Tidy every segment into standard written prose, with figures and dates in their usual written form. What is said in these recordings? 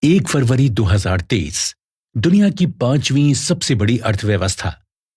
1 फरवरी 2023 दुनिया की पांचवी सबसे बड़ी अर्थव्यवस्था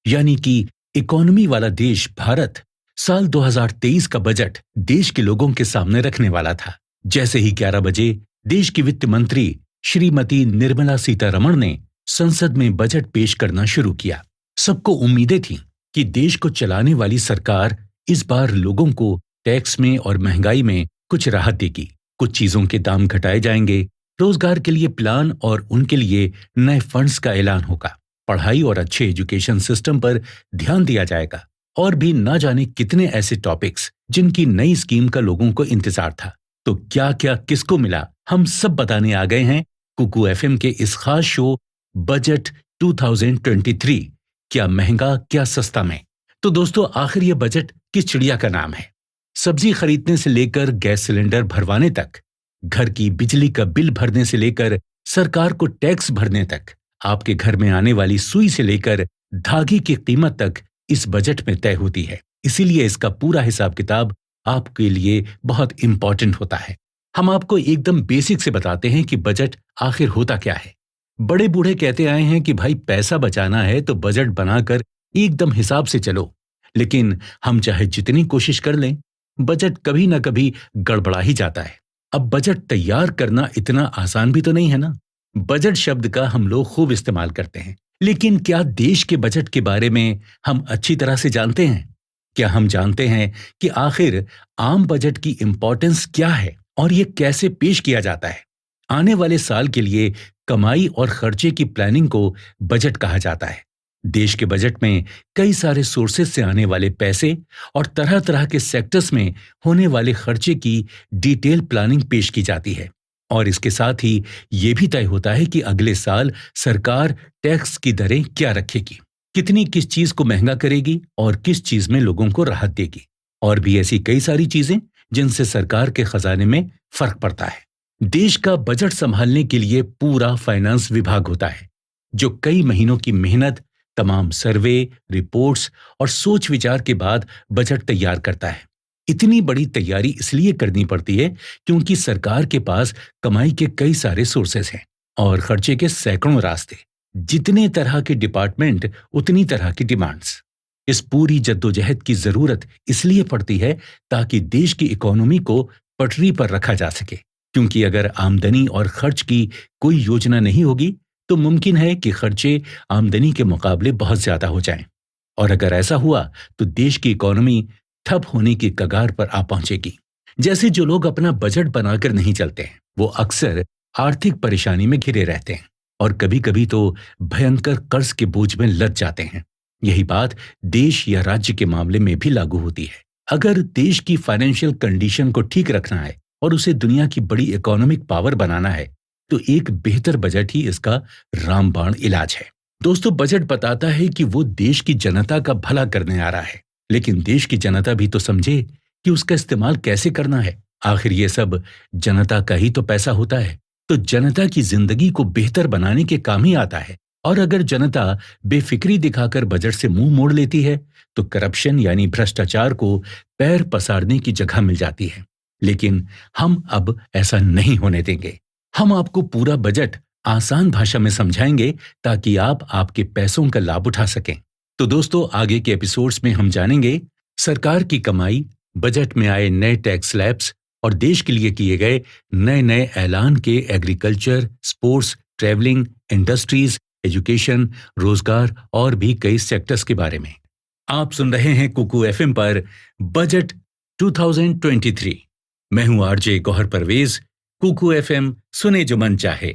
यानी कि इकोनॉमी वाला देश भारत साल 2023 का बजट देश के लोगों के सामने रखने वाला था। जैसे ही 11 बजे देश की वित्त मंत्री श्रीमती निर्मला सीतारमण ने संसद में बजट पेश करना शुरू किया। सबको उम्मीदें थीं कि देश को चलाने वाली सरकार इस बार लोगों को टैक्स में और महंगाई में कुछ राहत देगी, कुछ चीजों के दाम घटाए जाएंगे, रोजगार के लिए प्लान और उनके लिए नए फंड्स का ऐलान होगा, पढ़ाई और अच्छे एजुकेशन सिस्टम पर ध्यान दिया जाएगा और भी ना जाने कितने ऐसे टॉपिक्स जिनकी नई स्कीम का लोगों को इंतजार था। तो क्या क्या किसको मिला, हम सब बताने आ गए हैं कुकू एफएम के इस खास शो बजट 2023 क्या महंगा क्या सस्ता में। तो दोस्तों, आखिर ये बजट किस चिड़िया का नाम है? सब्जी खरीदने से लेकर गैस सिलेंडर भरवाने तक, घर की बिजली का बिल भरने से लेकर सरकार को टैक्स भरने तक, आपके घर में आने वाली सुई से लेकर धागे की कीमत तक इस बजट में तय होती है। इसीलिए इसका पूरा हिसाब किताब आपके लिए बहुत इंपॉर्टेंट होता है। हम आपको एकदम बेसिक से बताते हैं कि बजट आखिर होता क्या है। बड़े बूढ़े कहते आए हैं कि भाई पैसा बचाना है तो बजट बनाकर एकदम हिसाब से चलो, लेकिन हम चाहे जितनी कोशिश कर लें, बजट कभी ना कभी गड़बड़ा ही जाता है। अब बजट तैयार करना इतना आसान भी तो नहीं है ना। बजट शब्द का हम लोग खूब इस्तेमाल करते हैं, लेकिन क्या देश के बजट के बारे में हम अच्छी तरह से जानते हैं? क्या हम जानते हैं कि आखिर आम बजट की इंपॉर्टेंस क्या है और ये कैसे पेश किया जाता है? आने वाले साल के लिए कमाई और खर्चे की प्लानिंग को बजट कहा जाता है। देश के बजट में कई सारे सोर्सेज से आने वाले पैसे और तरह तरह के सेक्टर्स में होने वाले खर्चे की डिटेल प्लानिंग पेश की जाती है और इसके साथ ही ये भी तय होता है कि अगले साल सरकार टैक्स की दरें क्या रखेगी, कितनी किस चीज को महंगा करेगी और किस चीज में लोगों को राहत देगी, और भी ऐसी कई सारी चीजें जिनसे सरकार के खजाने में फर्क पड़ता है। देश का बजट संभालने के लिए पूरा फाइनेंस विभाग होता है जो कई महीनों की मेहनत, तमाम सर्वे, रिपोर्ट्स और सोच विचार के बाद बजट तैयार करता है। इतनी बड़ी तैयारी इसलिए करनी पड़ती है क्योंकि सरकार के पास कमाई के कई सारे सोर्सेस हैं और खर्चे के सैकड़ों रास्ते। जितने तरह के डिपार्टमेंट उतनी तरह की डिमांड्स। इस पूरी जद्दोजहद की जरूरत इसलिए पड़ती है ताकि देश की इकोनॉमी को पटरी पर रखा जा सके, क्योंकि अगर आमदनी और खर्च की कोई योजना नहीं होगी तो मुमकिन है कि खर्चे आमदनी के मुकाबले बहुत ज्यादा हो जाएं, और अगर ऐसा हुआ तो देश की इकोनॉमी ठप होने की कगार पर आ पहुंचेगी। जैसे जो लोग अपना बजट बनाकर नहीं चलते हैं वो अक्सर आर्थिक परेशानी में घिरे रहते हैं और कभी कभी तो भयंकर कर्ज के बोझ में लद जाते हैं। यही बात देश या राज्य के मामले में भी लागू होती है। अगर देश की फाइनेंशियल कंडीशन को ठीक रखना है और उसे दुनिया की बड़ी इकोनॉमिक पावर बनाना है तो एक बेहतर बजट ही इसका रामबाण इलाज है। दोस्तों, बजट बताता है कि वो देश की जनता का भला करने आ रहा है, लेकिन देश की जनता भी तो समझे कि उसका इस्तेमाल कैसे करना है। आखिर ये सब जनता का ही तो पैसा होता है, तो जनता की जिंदगी को बेहतर बनाने के काम ही आता है। और अगर जनता बेफिक्री दिखाकर बजट से मुंह मोड़ लेती है तो करप्शन यानी भ्रष्टाचार को पैर पसारने की जगह मिल जाती है। लेकिन हम अब ऐसा नहीं होने देंगे। हम आपको पूरा बजट आसान भाषा में समझाएंगे ताकि आप आपके पैसों का लाभ उठा सकें। तो दोस्तों, आगे के एपिसोड्स में हम जानेंगे सरकार की कमाई, बजट में आए नए टैक्स स्लैब्स और देश के लिए किए गए नए नए ऐलान के agriculture, sports, travelling, industries, education, रोजगार और भी कई सेक्टर्स के बारे में। आप सुन रहे हैं कुकू एफएम पर बजट 2023। मैं हूं आरजे गौहर परवेज। कुकू एफएम, सुने जो मन चाहे।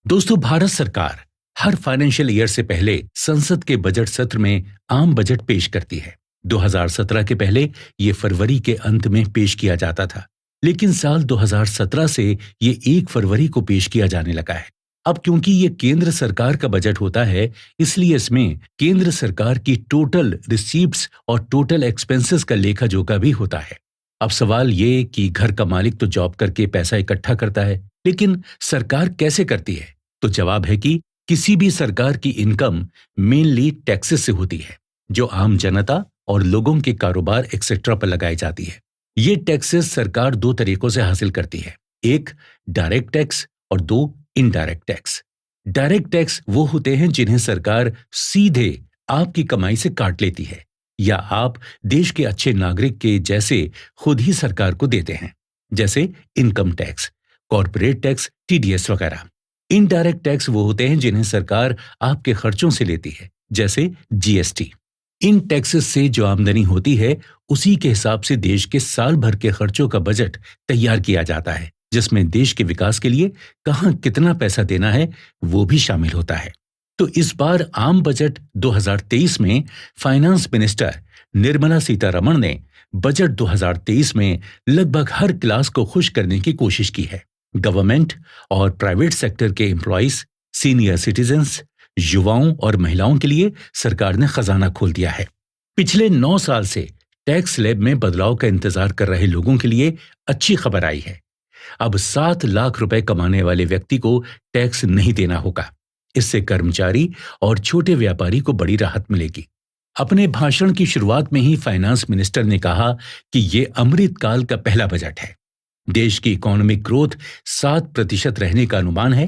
दोस्तों, भारत सरकार हर फाइनेंशियल ईयर से पहले संसद के बजट सत्र में आम बजट पेश करती है। 2017 के पहले ये फरवरी के अंत में पेश किया जाता था, लेकिन साल 2017 से ये 1 फरवरी को पेश किया जाने लगा है। अब क्योंकि ये केंद्र सरकार का बजट होता है, इसलिए इसमें केंद्र सरकार की टोटल रिसीप्ट्स और टोटल एक्सपेंसेस का लेखा जोखा भी होता है। अब सवाल ये कि घर का मालिक तो जॉब करके पैसा इकट्ठा करता है, लेकिन सरकार कैसे करती है? तो जवाब है कि किसी भी सरकार की इनकम मेनली टैक्सेस से होती है, जो आम जनता और लोगों के कारोबार एक्सेट्रा पर लगाई जाती है। ये टैक्सेस सरकार दो तरीकों से हासिल करती है। एक डायरेक्ट टैक्स और दो इनडायरेक्ट टैक्स। डायरेक्ट टैक्स वो होते हैं जिन्हें सरकार सीधे आपकी कमाई से काट लेती है या आप देश के अच्छे नागरिक के जैसे खुद ही सरकार को देते हैं, जैसे income tax, corporate tax, TDS वगैरह। इनडायरेक्ट टैक्स वो होते हैं जिन्हें सरकार आपके खर्चों से लेती है, जैसे जीएसटी। इन टैक्सेस से जो आमदनी होती है उसी के हिसाब से देश के साल भर के खर्चों का बजट तैयार किया जाता है, जिसमें देश के विकास के लिए कहां कितना पैसा देना है वो भी शामिल होता है। तो इस बार आम बजट 2023 में फाइनेंस मिनिस्टर निर्मला सीतारमण ने बजट 2023 में लगभग हर क्लास को खुश करने की कोशिश की है। गवर्नमेंट और प्राइवेट सेक्टर के एम्प्लॉइज, सीनियर सिटीजन्स, युवाओं और महिलाओं के लिए सरकार ने खजाना खोल दिया है। पिछले 9 साल से टैक्स स्लैब में बदलाव का इंतजार कर रहे लोगों के लिए अच्छी खबर आई है। अब 7 लाख रुपए कमाने वाले व्यक्ति को टैक्स नहीं देना होगा। इससे कर्मचारी और छोटे व्यापारी को बड़ी राहत मिलेगी। अपने भाषण की शुरुआत में ही फाइनेंस मिनिस्टर ने कहा कि ये अमृतकाल का पहला बजट है। देश की इकोनॉमिक ग्रोथ 7% रहने का अनुमान है।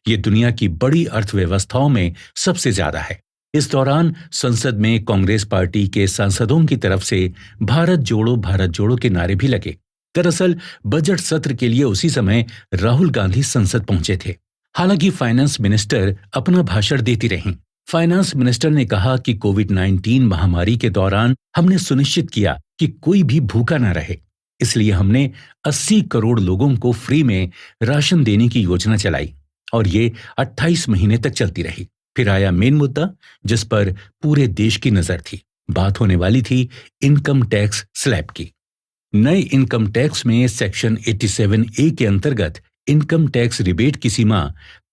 ये दुनिया की बड़ी अर्थव्यवस्थाओं में सबसे ज्यादा है। इस दौरान संसद में कांग्रेस पार्टी के सांसदों की तरफ से भारत जोड़ो के नारे भी लगे। दरअसल बजट सत्र के लिए उसी समय राहुल गांधी संसद पहुंचे थे। हालांकि फाइनेंस मिनिस्टर अपना भाषण देती रहीं। फाइनेंस मिनिस्टर ने कहा कि कोविड-19 महामारी के दौरान हमने सुनिश्चित किया कि कोई भी भूखा न रहे। इसलिए हमने 80 करोड़ लोगों को फ्री में राशन देने की योजना चलाई और ये 28 महीने तक चलती रही। फिर आया मेन मुद्दा जिस पर पूरे देश की नजर थी। बात होने वाली थी इनकम टैक्स स्लैब की। नए इनकम टैक्स में सेक्शन 87A के अंतर्गत इनकम टैक्स रिबेट की सीमा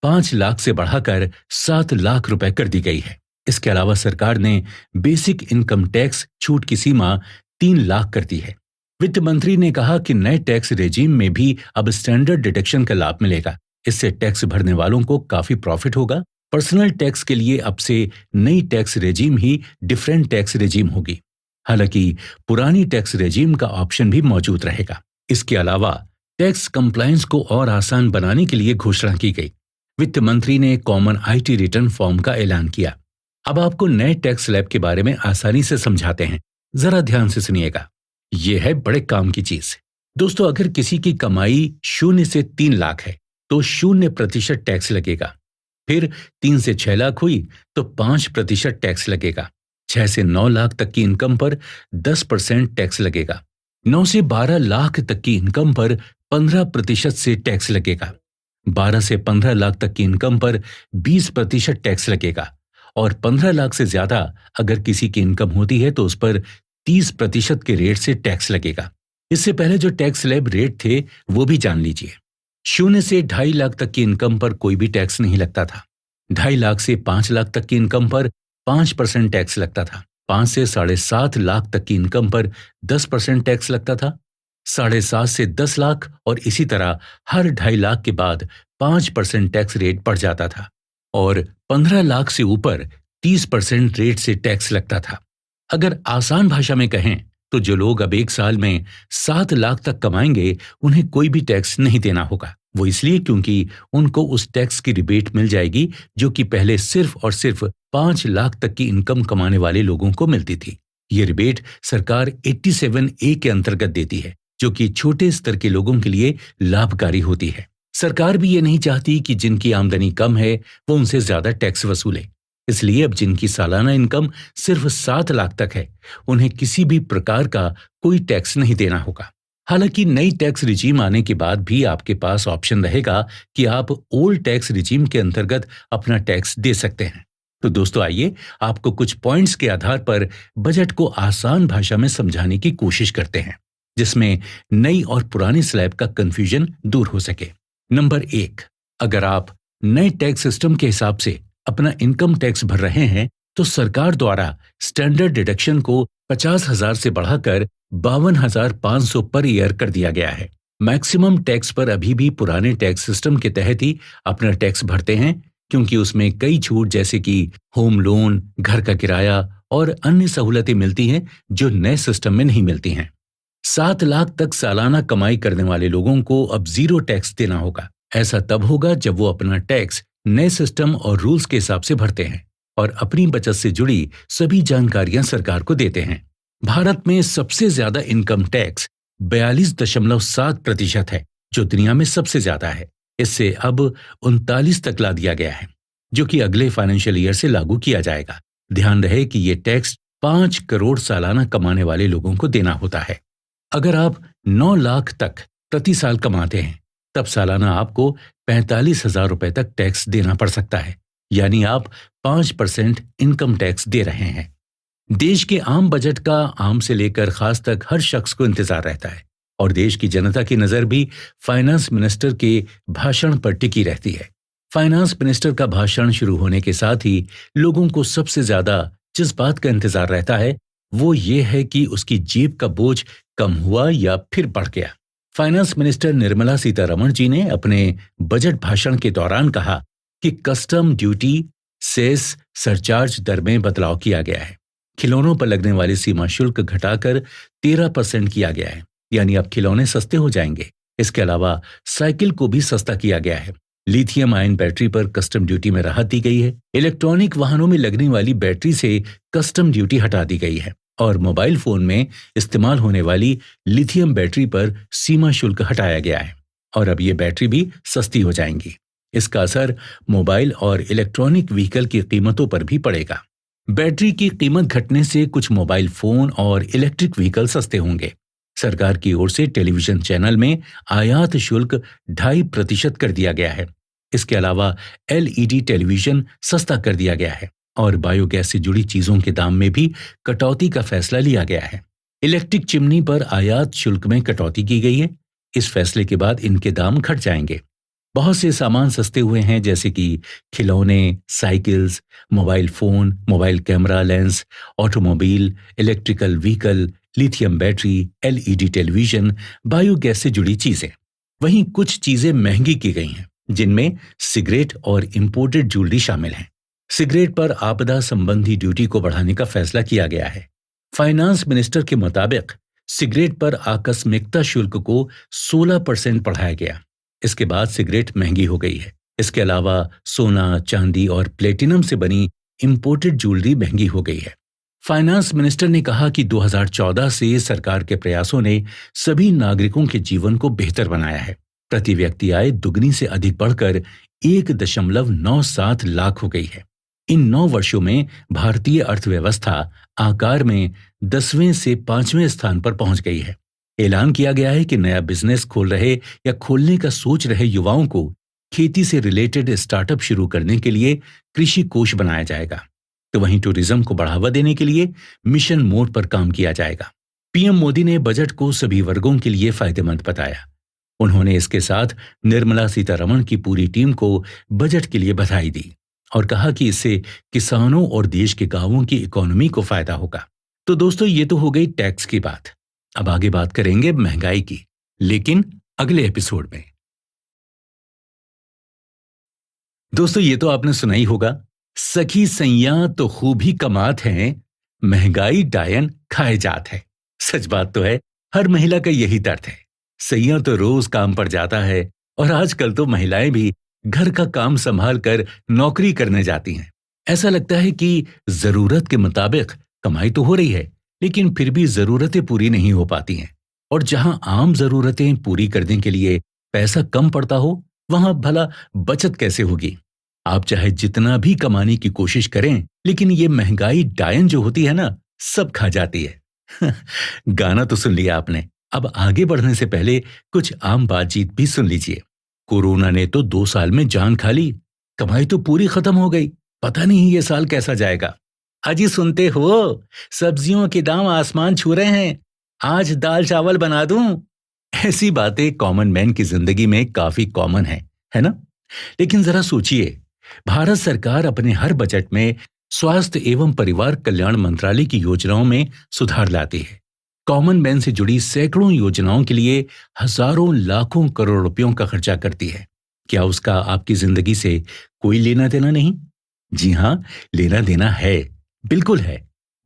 5 लाख से बढ़ाकर 7 लाख रुपए कर दी गई है। इसके अलावा सरकार ने बेसिक इनकम टैक्स छूट की सीमा 3 लाख कर दी है। वित्त मंत्री ने कहा कि नए टैक्स रेजिम में भी अब स्टैंडर्ड डिडक्शन का लाभ मिलेगा। इससे टैक्स भरने वालों को काफी प्रॉफिट होगा। पर्सनल टैक्स के लिए अब से नई टैक्स रेजिम ही डिफरेंट टैक्स रेजिम होगी। हालांकि पुरानी टैक्स रेजिम का ऑप्शन भी मौजूद रहेगा। इसके अलावा टैक्स कंप्लायंस को और आसान बनाने के लिए घोषणा की गई। वित्त मंत्री ने कॉमन आईटी रिटर्न फॉर्म का ऐलान किया। अब आपको नए टैक्स स्लैब के बारे में आसानी से समझाते हैं, जरा ध्यान से सुनिएगा। यह है बड़े काम की चीज। दोस्तों, अगर किसी की कमाई 0 से 3 लाख है तो 0% टैक्स लगेगा। फिर 3 से 6 लाख हुई तो 5% टैक्स लगेगा। 6 से 9 लाख तक की इनकम पर 10% टैक्स लगेगा। 9 से 12 लाख तक की इनकम पर 15% से टैक्स लगेगा। 12 से 15 लाख तक की इनकम पर 20% टैक्स लगेगा और 15 लाख से ज्यादा अगर किसी की इनकम होती है तो उस पर 30% के रेट से टैक्स लगेगा। इससे पहले जो टैक्स स्लैब रेट थे वो भी जान लीजिए। 0 से 2.5 लाख तक की इनकम पर कोई भी टैक्स नहीं लगता था। 2.5 लाख से 5 लाख तक की इनकम पर 5% टैक्स लगता था। 5 से 7.5 लाख तक की इनकम पर 10% टैक्स लगता था। 7.5 से 10 लाख और इसी तरह हर 2.5 लाख के बाद 5% टैक्स रेट बढ़ जाता था और 15 लाख से ऊपर 30% रेट से टैक्स लगता था। अगर आसान भाषा में कहें तो जो लोग अब एक साल में 7 लाख तक कमाएंगे उन्हें कोई भी टैक्स नहीं देना होगा। वो इसलिए क्योंकि उनको उस टैक्स की रिबेट मिल जाएगी जो कि पहले सिर्फ और सिर्फ 5 लाख तक की इनकम कमाने वाले लोगों को मिलती थी। ये रिबेट सरकार 87A के अंतर्गत देती है, जो कि छोटे स्तर के लोगों के लिए लाभकारी होती है। सरकार भी ये नहीं चाहती कि जिनकी आमदनी कम है वो उनसे ज्यादा टैक्स वसूले। इसलिए अब जिनकी सालाना इनकम सिर्फ 7 लाख तक है उन्हें किसी भी प्रकार का कोई टैक्स नहीं देना होगा। हालांकि नई टैक्स रिजीम आने के बाद भी आपके पास ऑप्शन रहेगा कि आप ओल्ड टैक्स रिजीम के अंतर्गत अपना टैक्स दे सकते हैं। तो दोस्तों, आइए आपको कुछ पॉइंट्स के आधार पर बजट को आसान भाषा में समझाने की कोशिश करते हैं, जिसमें नई और पुरानी स्लैब का कंफ्यूजन दूर हो सके। नंबर 1, अगर आप नए टैक्स सिस्टम के हिसाब से अपना इनकम टैक्स भर रहे हैं तो सरकार द्वारा स्टैंडर्ड डिडक्शन को 50,000 से बढ़ाकर 52,500 पर ईयर कर दिया गया है। मैक्सिमम टैक्स पर अभी भी पुराने टैक्स सिस्टम के तहत ही अपना टैक्स भरते हैं, क्योंकि उसमें कई छूट जैसे कि होम लोन, घर का किराया और अन्य सहूलतें मिलती हैं जो नए सिस्टम में नहीं मिलती हैं। 7 लाख तक सालाना कमाई करने वाले लोगों को अब जीरो टैक्स देना होगा। ऐसा तब होगा जब वो अपना टैक्स नए सिस्टम और रूल्स के हिसाब से भरते हैं और अपनी बचत से जुड़ी सभी जानकारियां सरकार को देते हैं। भारत में सबसे ज्यादा इनकम टैक्स 42.7% है, जो दुनिया में सबसे ज्यादा है। इससे अब 39 तक ला दिया गया है, जो कि अगले फाइनेंशियल ईयर से लागू किया जाएगा। ध्यान रहे कि ये टैक्स 5 करोड़ सालाना कमाने वाले लोगों को देना होता है। अगर आप 9 लाख तक प्रति साल कमाते हैं, तब सालाना आपको 45,000 रुपए तक टैक्स देना पड़ सकता है, यानी आप 5% इनकम टैक्स दे रहे हैं। देश के आम बजट का आम से लेकर खास तक हर शख्स को इंतजार रहता है और देश की जनता की नजर भी फाइनेंस मिनिस्टर के भाषण पर टिकी रहती है। फाइनेंस मिनिस्टर का भाषण शुरू होने के साथ ही लोगों को सबसे ज्यादा जिस बात का इंतजार रहता है वो ये है कि उसकी जेब का बोझ कम हुआ या फिर बढ़ गया। फाइनेंस मिनिस्टर निर्मला सीतारमण जी ने अपने बजट भाषण के दौरान कहा कि कस्टम ड्यूटी, सेस, सरचार्ज दर में बदलाव किया गया है। खिलौनों पर लगने वाली सीमा शुल्क घटाकर 13% किया गया है, यानी अब खिलौने सस्ते हो जाएंगे। इसके अलावा साइकिल को भी सस्ता किया गया है। लिथियम आयन बैटरी पर कस्टम ड्यूटी में राहत दी गई है। इलेक्ट्रॉनिक वाहनों में लगने वाली बैटरी से कस्टम ड्यूटी हटा दी गई है और मोबाइल फोन में इस्तेमाल होने वाली लिथियम बैटरी पर सीमा शुल्क हटाया गया है और अब ये बैटरी भी सस्ती हो जाएंगी। इसका असर मोबाइल और इलेक्ट्रॉनिक व्हीकल की कीमतों पर भी पड़ेगा। बैटरी की कीमत घटने से कुछ मोबाइल फोन और इलेक्ट्रिक व्हीकल सस्ते होंगे। सरकार की ओर से टेलीविजन चैनल में आयात शुल्क 2.5% कर दिया गया है। इसके अलावा एलईडी टेलीविजन सस्ता कर दिया गया है और बायोगैस से जुड़ी चीजों के दाम में भी कटौती का फैसला लिया गया है। इलेक्ट्रिक चिमनी पर आयात शुल्क में कटौती की गई है। इस फैसले के बाद इनके दाम घट जाएंगे। बहुत से सामान सस्ते हुए हैं, जैसे कि खिलौने, cycles, mobile phone, mobile camera lens, automobile, electrical vehicle, lithium battery, LED television, biogas से जुड़ी चीजें। वहीं कुछ चीजें महंगी की गई हैं, जिनमें सिगरेट और इंपोर्टेड ज्वेलरी शामिल हैं। सिगरेट पर आपदा संबंधी ड्यूटी को बढ़ाने का फैसला किया गया है। फाइनेंस मिनिस्टर के मुताबिक सिगरेट पर आकस्मिकता शुल्क को 16% बढ़ाया गया। इसके बाद सिगरेट महंगी हो गई है। इसके अलावा सोना, चांदी और प्लेटिनम से बनी इंपोर्टेड ज्वेलरी महंगी हो गई है। फाइनेंस मिनिस्टर ने कहा कि 2014 से सरकार के प्रयासों ने सभी नागरिकों के जीवन को बेहतर बनाया है। प्रति व्यक्ति आय दुगनी से अधिक बढ़कर 1.97 लाख हो गई है। इन 9 वर्षों में भारतीय अर्थव्यवस्था आकार में 10वें से 5वें स्थान पर पहुंच गई है। ऐलान किया गया है कि नया बिजनेस खोल रहे या खोलने का सोच रहे युवाओं को खेती से रिलेटेड स्टार्टअप शुरू करने के लिए कृषि कोष बनाया जाएगा। तो वहीं टूरिज्म को बढ़ावा देने के लिए मिशन मोड पर काम किया जाएगा। पीएम मोदी ने बजट को सभी वर्गों के लिए फायदेमंद बताया। उन्होंने इसके साथ निर्मला सीतारमण की पूरी टीम को बजट के लिए बधाई दी और कहा कि इससे किसानों और देश के गांवों की इकोनॉमी को फायदा होगा। तो दोस्तों, ये तो हो गई टैक्स की बात। अब आगे बात करेंगे महंगाई की, लेकिन अगले एपिसोड में। दोस्तों, ये तो आपने सुना ही होगा, सखी सैया तो खूब ही कमात हैं, महंगाई डायन खाए जात है। सच बात तो है, हर महिला का यही दर्द है। सैया तो रोज काम पर जाता है और आजकल तो महिलाएं भी घर का काम संभाल कर नौकरी करने जाती हैं। ऐसा लगता है कि जरूरत के मुताबिक कमाई तो हो रही है, लेकिन फिर भी जरूरतें पूरी नहीं हो पाती हैं। और जहां आम जरूरतें पूरी करने के लिए पैसा कम पड़ता हो, वहां भला बचत कैसे होगी। आप चाहे जितना भी कमाने की कोशिश करें, लेकिन ये महंगाई डायन जो होती है ना, सब खा जाती है। गाना तो सुन लिया आपने, अब आगे बढ़ने से पहले कुछ आम बातचीत भी सुन लीजिए। कोरोना ने तो 2 साल में जान खा ली, कमाई तो पूरी खत्म हो गई, पता नहीं ये साल कैसा जाएगा। अजी सुनते हो, सब्जियों के दाम आसमान छू रहे हैं, आज दाल चावल बना दूं। ऐसी बातें कॉमन मैन की जिंदगी में काफी कॉमन है ना? लेकिन जरा सोचिए, भारत सरकार अपने हर बजट में स्वास्थ्य एवं परिवार कल्याण मंत्रालय की योजनाओं में सुधार लाती है। कॉमन मैन से जुड़ी सैकड़ों योजनाओं के लिए हजारों लाखों करोड़ रुपयों का खर्चा करती है। क्या उसका आपकी जिंदगी से कोई लेना देना नहीं? जी हां, लेना देना है, बिल्कुल है।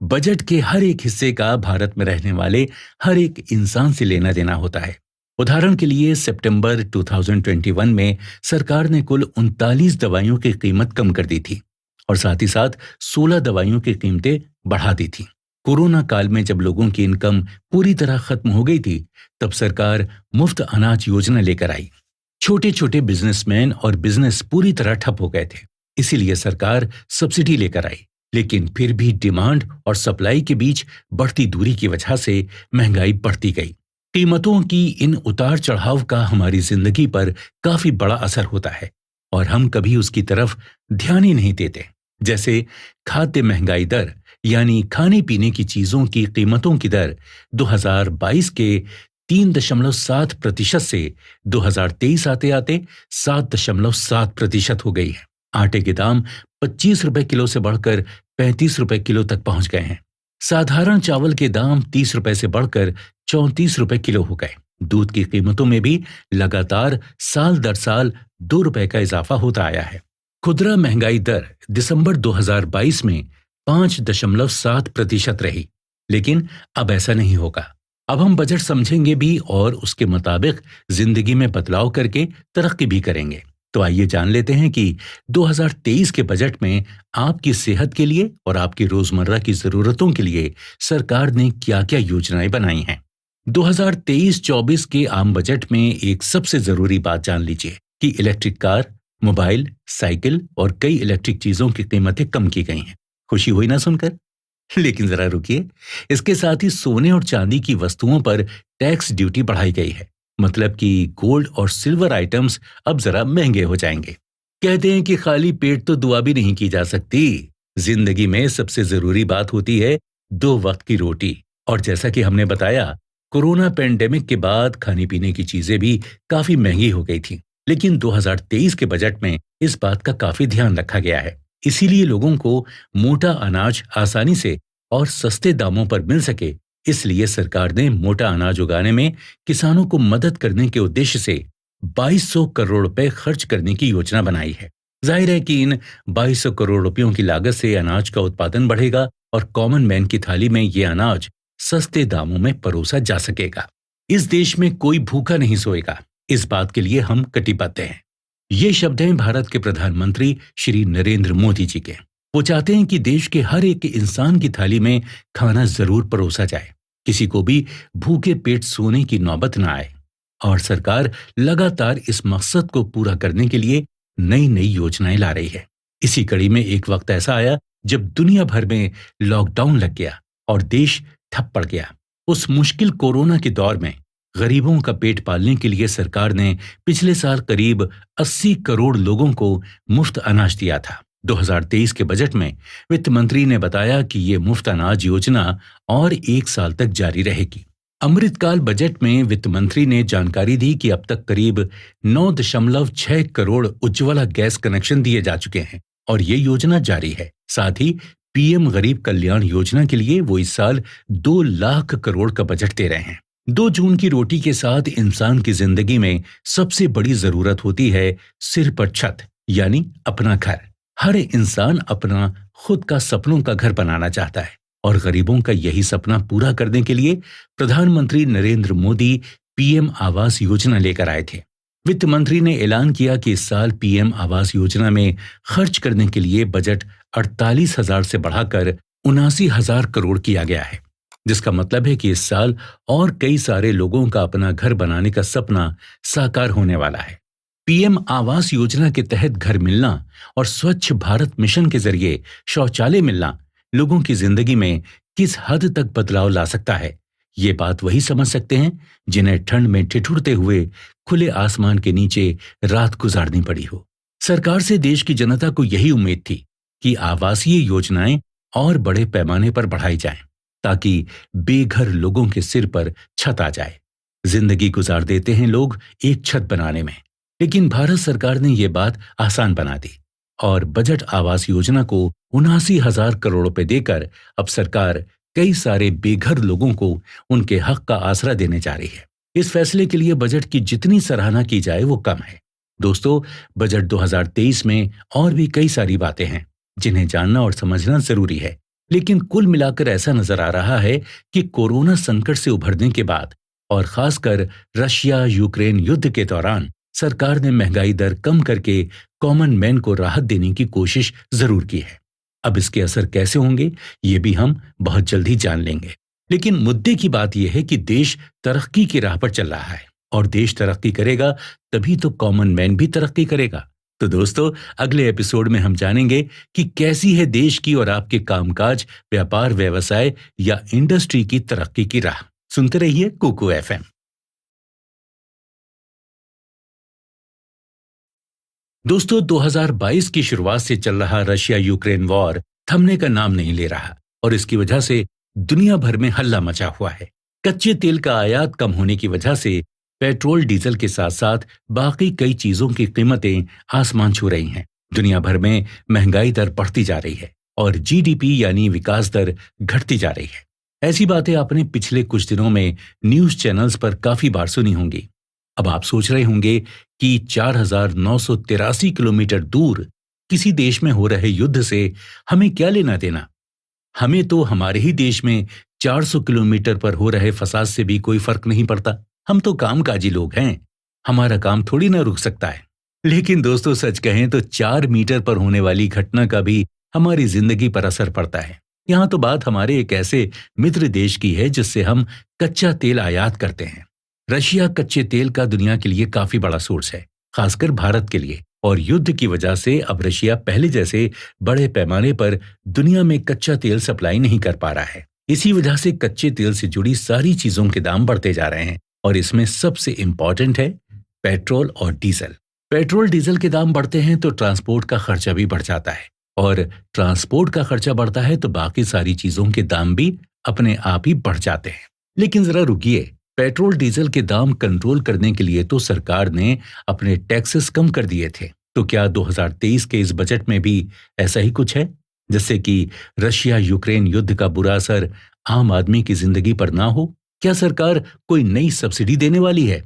बजट के हर एक हिस्से का भारत में रहने वाले हर एक इंसान से लेना देना होता है। उदाहरण के लिए सितंबर 2021 में सरकार ने कुल 39 दवाइयों की कीमत कम कर दी थी और साथ ही साथ 16 दवाइयों की कीमतें बढ़ा दी थी। कोरोना काल में जब लोगों की इनकम पूरी तरह खत्म हो गई थी, तब सरकार मुफ्त अनाज योजना लेकर आई। छोटे छोटे बिजनेसमैन और बिजनेस पूरी तरह ठप हो गए थे, इसीलिए सरकार सब्सिडी लेकर आई। लेकिन फिर भी डिमांड और सप्लाई के बीच बढ़ती दूरी की वजह से महंगाई बढ़ती गई। कीमतों की इन उतार चढ़ाव का हमारी जिंदगी पर काफी बड़ा असर होता है और हम कभी उसकी तरफ ध्यान ही नहीं देते। जैसे खाद्य महंगाई दर यानी खाने पीने की चीजों की कीमतों की दर 2022 के 3.7% से 2023 आते आते 7.7% हो गई है। आटे के दाम 25 रुपए किलो से बढ़कर 35 रुपए किलो तक पहुंच गए हैं। साधारण चावल के दाम 30 रुपए से बढ़कर 34 रुपए किलो हो गए। दूध की कीमतों में भी लगातार साल दर साल 2 रुपए का इजाफा होता आया है। खुदरा महंगाई दर दिसंबर 2022 में 5.7% रही, लेकिन अब ऐसा नहीं होगा। अब हम बजट समझेंगे भी और उसके मुताबिक जिंदगी में बदलाव करके तरक्की भी करेंगे। तो आइए जान लेते हैं कि 2023 के बजट में आपकी सेहत के लिए और आपकी रोजमर्रा की जरूरतों के लिए सरकार ने क्या-क्या योजनाएं बनाई हैं। 2023-24 के आम बजट में एक सबसे जरूरी बात जान लीजिए कि इलेक्ट्रिक कार, मोबाइल, साइकिल और कई इलेक्ट्रिक चीजों की कीमतें कम की गई हैं। खुशी हुई ना सुनकर? लेकिन जरा रुकिए, इसके साथ ही सोने और चांदी की वस्तुओं पर टैक्स ड्यूटी बढ़ाई गई है। मतलब कि गोल्ड और सिल्वर आइटम्स अब जरा महंगे हो जाएंगे। कहते हैं कि खाली पेट तो दुआ भी नहीं की जा सकती। जिंदगी में सबसे जरूरी बात होती है 2 वक्त की रोटी। और जैसा कि हमने बताया, कोरोना पेंडेमिक के बाद खाने पीने की चीजें भी काफी महंगी हो गई थी। लेकिन 2023 के बजट में इस बात का काफी ध्यान रखा गया है। इसीलिए लोगों को मोटा अनाज आसानी से और सस्ते दामों पर मिल सके, इसलिए सरकार ने मोटा अनाज उगाने में किसानों को मदद करने के उद्देश्य से 2200 करोड़ रुपए खर्च करने की योजना बनाई है। जाहिर है कि इन 2200 करोड़ रुपयों की लागत से अनाज का उत्पादन बढ़ेगा और कॉमन मैन की थाली में ये अनाज सस्ते दामों में परोसा जा सकेगा। इस देश में कोई भूखा नहीं सोएगा, इस बात के लिए हम कटिबद्ध हैं। ये शब्द हैं भारत के प्रधानमंत्री श्री नरेंद्र मोदी जी के। वो चाहते हैं कि देश के हर एक इंसान की थाली में खाना जरूर परोसा जाए, किसी को भी भूखे पेट सोने की नौबत न आए। और सरकार लगातार इस मकसद को पूरा करने के लिए नई नई योजनाएं ला रही है। इसी कड़ी में एक वक्त ऐसा आया जब दुनिया भर में लॉकडाउन लग गया और देश ठप पड़ गया। उस मुश्किल कोरोना के दौर में गरीबों का पेट पालने के लिए सरकार ने पिछले साल करीब 80 करोड़ लोगों को मुफ्त अनाज दिया था। 2023 के बजट में वित्त मंत्री ने बताया कि ये मुफ्त अनाज योजना और 1 साल तक जारी रहेगी। अमृतकाल बजट में वित्त मंत्री ने जानकारी दी कि अब तक करीब 9.6 करोड़ उज्ज्वला गैस कनेक्शन दिए जा चुके हैं और ये योजना जारी है। साथ ही पीएम गरीब कल्याण योजना के लिए वो इस साल 2 लाख करोड़ का बजट दे रहे हैं। 2 जून की रोटी के साथ इंसान की जिंदगी में सबसे बड़ी जरूरत होती है सिर पर छत, यानी अपना घर। हर इंसान अपना खुद का सपनों का घर बनाना चाहता है और गरीबों का यही सपना पूरा करने के लिए प्रधानमंत्री नरेंद्र मोदी पीएम आवास योजना लेकर आए थे। वित्त मंत्री ने ऐलान किया कि इस साल पीएम आवास योजना में खर्च करने के लिए बजट 48,000 से बढ़ाकर 79,000 करोड़ किया गया है, जिसका मतलब है कि इस साल और कई सारे लोगों का अपना घर बनाने का सपना साकार होने वाला है। पीएम आवास योजना के तहत घर मिलना और स्वच्छ भारत मिशन के जरिए शौचालय मिलना लोगों की जिंदगी में किस हद तक बदलाव ला सकता है, ये बात वही समझ सकते हैं जिन्हें ठंड में ठिठुरते हुए खुले आसमान के नीचे रात गुजारनी पड़ी हो। सरकार से देश की जनता को यही उम्मीद थी कि आवासीय योजनाएं और बड़े पैमाने पर बढ़ाई जाएं, ताकि बेघर लोगों के सिर पर छत आ जाए। जिंदगी गुजार देते हैं लोग एक छत बनाने में, लेकिन भारत सरकार ने ये बात आसान बना दी और बजट आवास योजना को 79,000 करोड़ रुपए देकर अब सरकार कई सारे बेघर लोगों को उनके हक का आसरा देने जा रही है। इस फैसले के लिए बजट की जितनी सराहना की जाए वो कम है। दोस्तों, बजट 2023 में और भी कई सारी बातें हैं जिन्हें जानना और समझना जरूरी है। लेकिन कुल मिलाकर ऐसा नजर आ रहा है कि कोरोना संकट से उभरने के बाद और खासकर रशिया यूक्रेन युद्ध के दौरान सरकार ने महंगाई दर कम करके कॉमन मैन को राहत देने की कोशिश जरूर की है। अब इसके असर कैसे होंगे ये भी हम बहुत जल्द ही जान लेंगे। लेकिन मुद्दे की बात यह है कि देश तरक्की की राह पर चल रहा है और देश तरक्की करेगा तभी तो कॉमन मैन भी तरक्की करेगा। तो दोस्तों, अगले एपिसोड में हम जानेंगे कि कैसी है देश की और आपके कामकाज, व्यापार, व्यवसाय या इंडस्ट्री की तरक्की की राह। सुनते रहिए कुकू एफएम। दोस्तों, 2022 की शुरुआत से चल रहा रशिया यूक्रेन वॉर थमने का नाम नहीं ले रहा और इसकी वजह से दुनिया भर में हल्ला मचा हुआ है। कच्चे तेल का आयात कम होने की वजह से पेट्रोल डीजल के साथ साथ बाकी कई चीजों की कीमतें आसमान छू रही हैं। दुनिया भर में महंगाई दर बढ़ती जा रही है और जीडीपी यानी विकास दर घटती जा रही है। ऐसी बातें आपने पिछले कुछ दिनों में न्यूज चैनल्स पर काफी बार सुनी होंगी। अब आप सोच रहे होंगे कि 4,983 किलोमीटर दूर किसी देश में हो रहे युद्ध से हमें क्या लेना देना। हमें तो हमारे ही देश में 400 किलोमीटर पर हो रहे फसाद से भी कोई फर्क नहीं पड़ता। हम तो कामकाजी लोग हैं, हमारा काम थोड़ी ना रुक सकता है। लेकिन दोस्तों, सच कहें तो 4 मीटर पर होने वाली घटना का भी हमारी जिंदगी पर असर पड़ता है। यहाँ तो बात हमारे एक ऐसे मित्र देश की है जिससे हम कच्चा तेल आयात करते हैं। रशिया कच्चे तेल का दुनिया के लिए काफी बड़ा सोर्स है, खासकर भारत के लिए। और युद्ध की वजह से अब रशिया पहले जैसे बड़े पैमाने पर दुनिया में कच्चा तेल सप्लाई नहीं कर पा रहा है। इसी वजह से कच्चे तेल से जुड़ी सारी चीजों के दाम बढ़ते जा रहे हैं और इसमें सबसे इंपॉर्टेंट है पेट्रोल और डीजल। पेट्रोल डीजल के दाम बढ़ते हैं तो ट्रांसपोर्ट का खर्चा भी बढ़ जाता है और ट्रांसपोर्ट का खर्चा बढ़ता है तो बाकी सारी चीजों के दाम भी अपने आप ही बढ़ जाते हैं। लेकिन जरा रुकिए, पेट्रोल डीजल के दाम कंट्रोल करने के लिए तो सरकार ने अपने टैक्सेस कम कर दिए थे। तो क्या 2023 के इस बजट में भी ऐसा ही कुछ है, जिससे कि रशिया यूक्रेन युद्ध का बुरा असर आम आदमी की जिंदगी पर ना हो? क्या सरकार कोई नई सब्सिडी देने वाली है?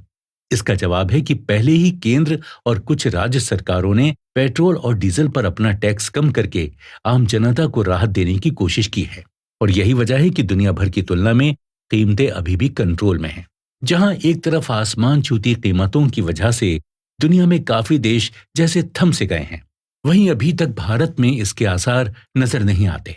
इसका जवाब है कि पहले ही केंद्र और कुछ राज्य सरकारों ने पेट्रोल और डीजल पर अपना टैक्स कम करके आम जनता को राहत देने की कोशिश की है। और यही वजह है कि दुनिया भर की तुलना में कीमतें अभी भी कंट्रोल में हैं। जहां एक तरफ आसमान छूती कीमतों की वजह से दुनिया में काफी देश जैसे थम से गए हैं, वहीं अभी तक भारत में इसके आसार नजर नहीं आते।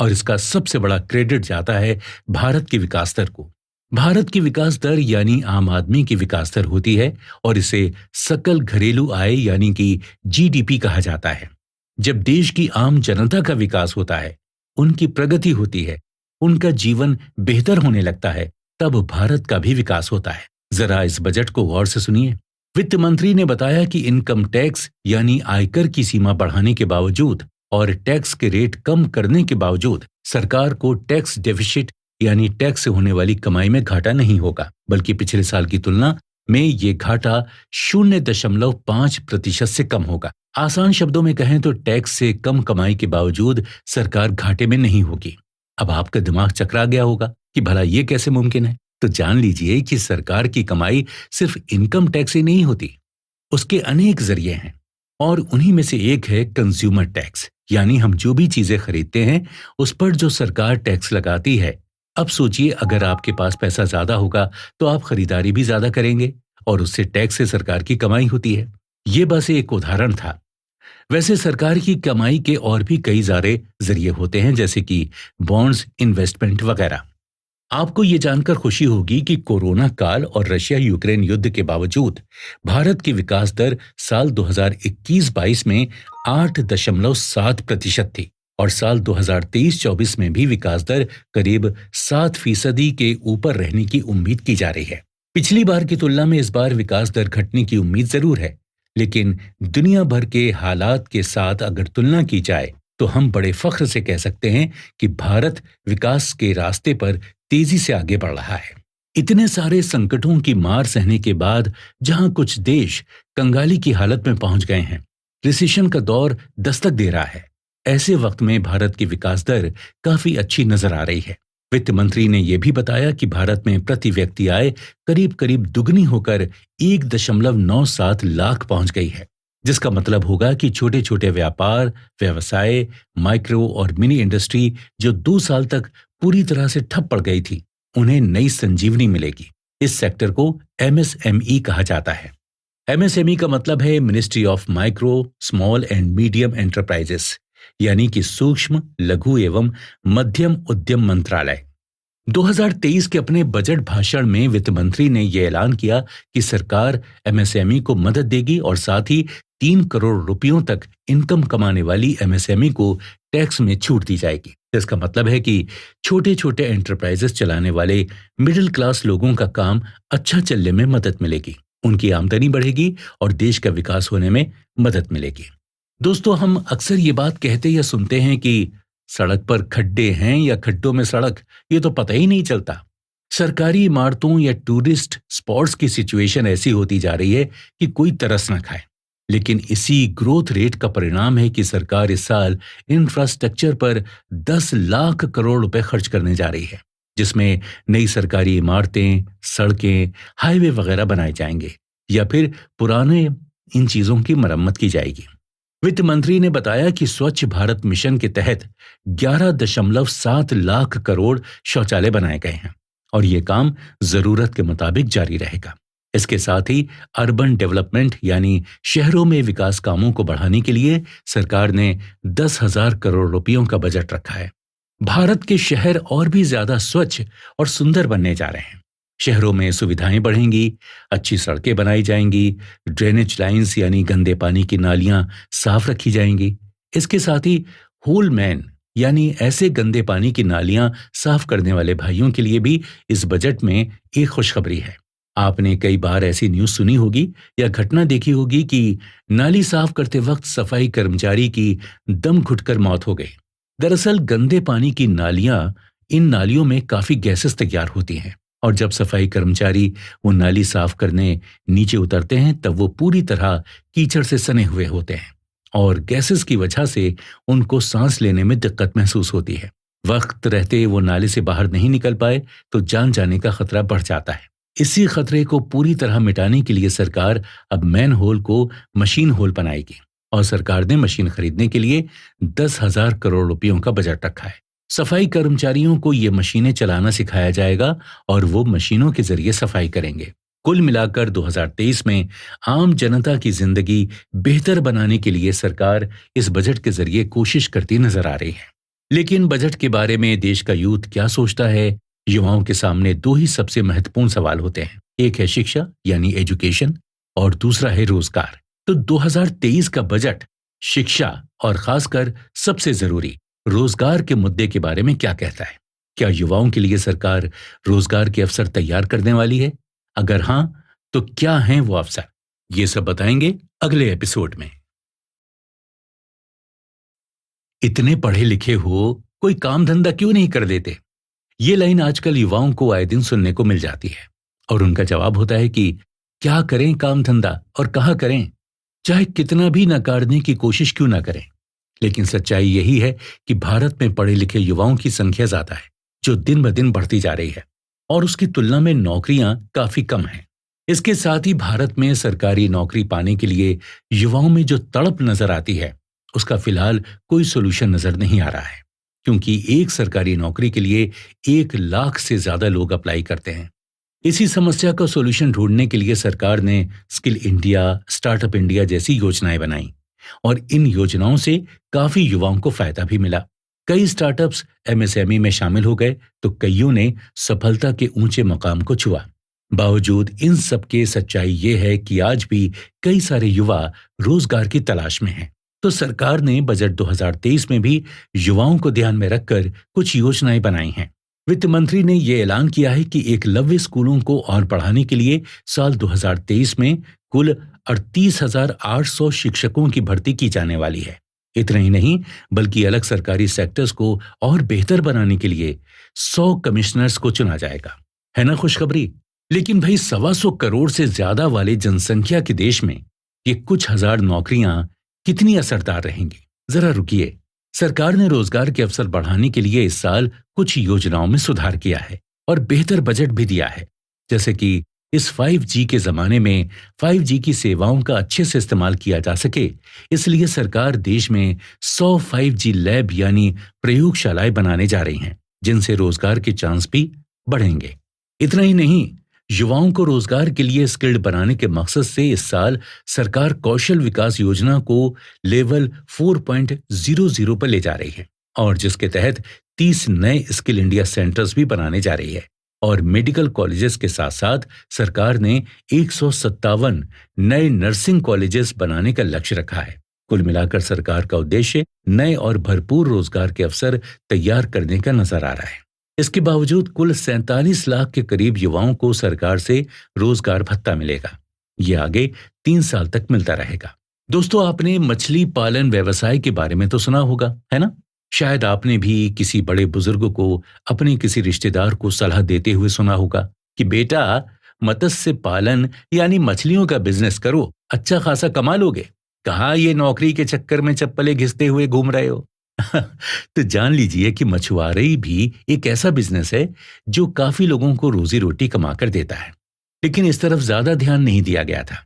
और इसका सबसे बड़ा क्रेडिट जाता है भारत की विकास दर को। भारत की विकास दर यानी आम आदमी की विकास दर होती है और इसे सकल घरेलू आय यानी कि जीडीपी कहा जाता है। जब देश की आम जनता का विकास होता है, उनकी प्रगति होती है, उनका जीवन बेहतर होने लगता है, तब भारत का भी विकास होता है। जरा इस बजट को गौर से सुनिए। वित्त मंत्री ने बताया कि इनकम टैक्स यानी आयकर की सीमा बढ़ाने के बावजूद और टैक्स के रेट कम करने के बावजूद सरकार को टैक्स डेफिसिट यानी टैक्स से होने वाली कमाई में घाटा नहीं होगा, बल्कि पिछले साल की तुलना में ये घाटा 0.5% से कम होगा। आसान शब्दों में कहें तो टैक्स से कम कमाई के बावजूद सरकार घाटे में नहीं होगी। अब आपका दिमाग चकरा गया होगा कि भला ये कैसे मुमकिन है? तो जान लीजिए कि सरकार की कमाई सिर्फ इनकम टैक्स से नहीं होती, उसके अनेक जरिए हैं और उन्हीं में से एक है कंज्यूमर टैक्स, यानी हम जो भी चीजें खरीदते हैं उस पर जो सरकार टैक्स लगाती है। अब सोचिए, अगर आपके पास पैसा ज्यादा होगा तो आप खरीदारी भी ज्यादा करेंगे और उससे टैक्स से सरकार की कमाई होती है। ये बस एक उदाहरण था। वैसे सरकार की कमाई के और भी कई सारे जरिए होते हैं, जैसे कि बॉन्ड्स, इन्वेस्टमेंट वगैरह। आपको ये जानकर खुशी होगी कि कोरोना काल और रशिया यूक्रेन युद्ध के बावजूद भारत की विकास दर साल 2021-22 में 8.7% थी और साल 2023-24 में भी विकास दर करीब 7% के ऊपर रहने की उम्मीद की जा रही है। पिछली बार की तुलना में इस बार विकास दर घटने की उम्मीद जरूर है, लेकिन दुनिया भर के हालात के साथ अगर तुलना की जाए तो हम बड़े फख्र से कह सकते हैं कि भारत विकास के रास्ते पर तेजी से आगे बढ़ रहा है। इतने सारे संकटों की मार सहने के बाद जहां कुछ देश कंगाली की हालत में पहुंच गए हैं, रिसेशन का दौर दस्तक दे रहा है, ऐसे वक्त में भारत की विकास दर काफी अच्छी नजर आ रही है। वित्त मंत्री ने यह भी बताया कि भारत में प्रति व्यक्ति आय करीब करीब दुगनी होकर 1.97 लाख पहुंच गई है। जिसका मतलब होगा कि छोटे छोटे व्यापार, व्यवसाय, माइक्रो और मिनी इंडस्ट्री जो 2 साल तक पूरी तरह से ठप पड़ गई थी, उन्हें नई संजीवनी मिलेगी। इस सेक्टर को एमएसएमई कहा जाता है। एमएसएमई का मतलब है ministry of micro, small and medium enterprises, यानी कि सूक्ष्म, लघु एवं मध्यम उद्यम मंत्रालय। 2023 के अपने बजट भाषण में वित्त मंत्री ने यह ऐलान किया कि सरकार एमएसएमई को मदद देगी और साथ ही 3 करोड़ रुपयों तक इनकम कमाने वाली एमएसएमई को टैक्स में छूट दी जाएगी। इसका मतलब है कि छोटे छोटे एंटरप्राइजेस चलाने वाले मिडिल क्लास लोगों का काम अच्छा चलने में मदद मिलेगी, उनकी आमदनी बढ़ेगी और देश का विकास होने में मदद मिलेगी। दोस्तों, हम अक्सर ये बात कहते या सुनते हैं कि सड़क पर खड्डे हैं या खड्डों में सड़क, ये तो पता ही नहीं चलता। सरकारी इमारतों या टूरिस्ट स्पॉट्स की सिचुएशन ऐसी होती जा रही है कि कोई तरस न खाए। लेकिन इसी ग्रोथ रेट का परिणाम है कि सरकार इस साल इंफ्रास्ट्रक्चर पर 10 लाख करोड़ रुपए खर्च करने जा रही है, जिसमें नई सरकारी इमारतें, सड़कें, हाईवे वगैरह बनाए जाएंगे या फिर पुराने इन चीजों की मरम्मत की जाएगी। वित्त मंत्री ने बताया कि स्वच्छ भारत मिशन के तहत 11.7 लाख करोड़ शौचालय बनाए गए हैं और ये काम जरूरत के मुताबिक जारी रहेगा। इसके साथ ही अर्बन डेवलपमेंट यानी शहरों में विकास कामों को बढ़ाने के लिए सरकार ने 10,000 करोड़ रुपयों का बजट रखा है। भारत के शहर और भी ज्यादा स्वच्छ और सुंदर बनने जा रहे हैं। शहरों में सुविधाएं बढ़ेंगी, अच्छी सड़कें बनाई जाएंगी, ड्रेनेज लाइंस यानी गंदे पानी की नालियां साफ रखी जाएंगी। इसके साथ ही होल मैन यानी ऐसे गंदे पानी की नालियां साफ करने वाले भाइयों के लिए भी इस बजट में एक खुशखबरी है। आपने कई बार ऐसी न्यूज़ सुनी होगी या घटना देखी होगी कि नाली साफ करते वक्त सफाई कर्मचारी की दम घुटकर मौत हो गई। दरअसल गंदे पानी की नालियां, इन नालियों में काफी गैसेस तैयार होती हैं और जब सफाई कर्मचारी वो नाली साफ करने नीचे उतरते हैं तब वो पूरी तरह कीचड़ से सने हुए होते हैं और गैसेस की वजह से उनको सांस लेने में दिक्कत महसूस होती है। वक्त रहते वो नाले से बाहर नहीं निकल पाए तो जान जाने का खतरा बढ़ जाता है। इसी खतरे को पूरी तरह मिटाने के लिए सरकार अब मैन होल को मशीन होल बनाएगी और सरकार ने मशीन खरीदने के लिए 10,000 करोड़ रुपयों का बजट रखा है। सफाई कर्मचारियों को ये मशीनें चलाना सिखाया जाएगा और वो मशीनों के जरिए सफाई करेंगे। कुल मिलाकर 2023 में आम जनता की जिंदगी बेहतर बनाने के लिए सरकार इस बजट के जरिए कोशिश करती नजर आ रही है। लेकिन बजट के बारे में देश का यूथ क्या सोचता है? युवाओं के सामने 2 ही सबसे महत्वपूर्ण सवाल होते हैं। एक है शिक्षा यानी एजुकेशन और दूसरा है रोजगार। तो 2023 का बजट शिक्षा और खासकर सबसे जरूरी रोजगार के मुद्दे के बारे में क्या कहता है? क्या युवाओं के लिए सरकार रोजगार के अवसर तैयार करने वाली है? अगर हां, तो क्या हैं वो अवसर? ये सब बताएंगे अगले एपिसोड में। इतने पढ़े लिखे हो, कोई काम धंधा क्यों नहीं कर देते? ये लाइन आजकल युवाओं को आए दिन सुनने को मिल जाती है और उनका जवाब होता है कि क्या करें काम धंधा और कहां करें, चाहे कितना भी नकारने की कोशिश क्यों ना करें। लेकिन सच्चाई यही है कि भारत में पढ़े लिखे युवाओं की संख्या ज्यादा है, जो दिन ब दिन बढ़ती जा रही है और उसकी तुलना में नौकरियां काफी कम हैं। इसके साथ ही भारत में सरकारी नौकरी पाने के लिए युवाओं में जो तड़प नजर आती है, उसका फिलहाल कोई सोल्यूशन नजर नहीं आ रहा है, क्योंकि एक सरकारी नौकरी के लिए 1 लाख से ज्यादा लोग अप्लाई करते हैं। इसी समस्या का सोल्यूशन ढूंढने के लिए सरकार ने स्किल इंडिया, स्टार्टअप इंडिया जैसी योजनाएं बनाई और इन योजनाओं से काफी युवाओं को फायदा भी मिला। कई स्टार्टअप्स एमएसएमई में शामिल हो गए तो कईयों ने सफलता के ऊंचे मकाम को छुआ। बावजूद इन सब के सच्चाई ये है कि आज भी कई सारे युवा रोजगार की तलाश में हैं। तो सरकार ने बजट 2023 में भी युवाओं को ध्यान में रखकर कुछ योजनाएं बनाई हैं। वित्त मंत्री ने यह ऐलान किया है कि एकलव्य स्कूलों को और बढ़ाने के लिए साल 2023 में कुल 38,800 शिक्षकों की भर्ती की जाने वाली है। इतना ही नहीं, बल्कि अलग सरकारी सेक्टर्स को और बेहतर बनाने के लिए 100 कमिश्नर्स को चुना जाएगा। है ना खुशखबरी? लेकिन भाई 125 करोड़ से ज्यादा वाले जनसंख्या के देश में ये कुछ हजार नौकरियां कितनी असरदार रहेंगी? जरा रुकिए। सरकार ने रोजगार के अवसर बढ़ाने के लिए इस साल कुछ योजनाओं में सुधार किया है और बेहतर बजट भी दिया है, जैसे कि इस 5G के जमाने में 5G की सेवाओं का अच्छे से इस्तेमाल किया जा सके, इसलिए सरकार देश में 100 5G लैब यानी प्रयोगशालाएं बनाने जा रही हैं, जिनसे रोजगार के चांस भी बढ़ेंगे। इतना ही नहीं, युवाओं को रोजगार के लिए स्किल्ड बनाने के मकसद से इस साल सरकार कौशल विकास योजना को लेवल 4.00 पर ले जा रही है, और जिसके तहत 30 नए स्किल इंडिया सेंटर्स भी बनाने जा रही है। और मेडिकल कॉलेजेस के साथ साथ सरकार ने 157 नए नर्सिंग कॉलेजेस बनाने का लक्ष्य रखा है। कुल मिलाकर सरकार का उद्देश्य नए और भरपूर रोजगार के अवसर तैयार करने का नजर आ रहा है। इसके बावजूद कुल 47 लाख के करीब युवाओं को सरकार से रोजगार भत्ता मिलेगा। ये आगे 3 साल तक मिलता रहेगा। दोस्तों, आपने मछली पालन व्यवसाय के बारे में तो सुना होगा, है ना? शायद आपने भी किसी बड़े बुजुर्ग को अपने किसी रिश्तेदार को सलाह देते हुए सुना होगा कि बेटा, मत्स्य पालन यानी मछलियों का बिजनेस करो, अच्छा खासा कमा लोगे। कहाँ ये नौकरी के चक्कर में चप्पलें घिसते हुए घूम रहे हो? तो जान लीजिए कि मछुआरे भी एक ऐसा बिजनेस है जो काफी लोगों को रोजी रोटी कमा कर देता है, लेकिन इस तरफ ज्यादा ध्यान नहीं दिया गया था।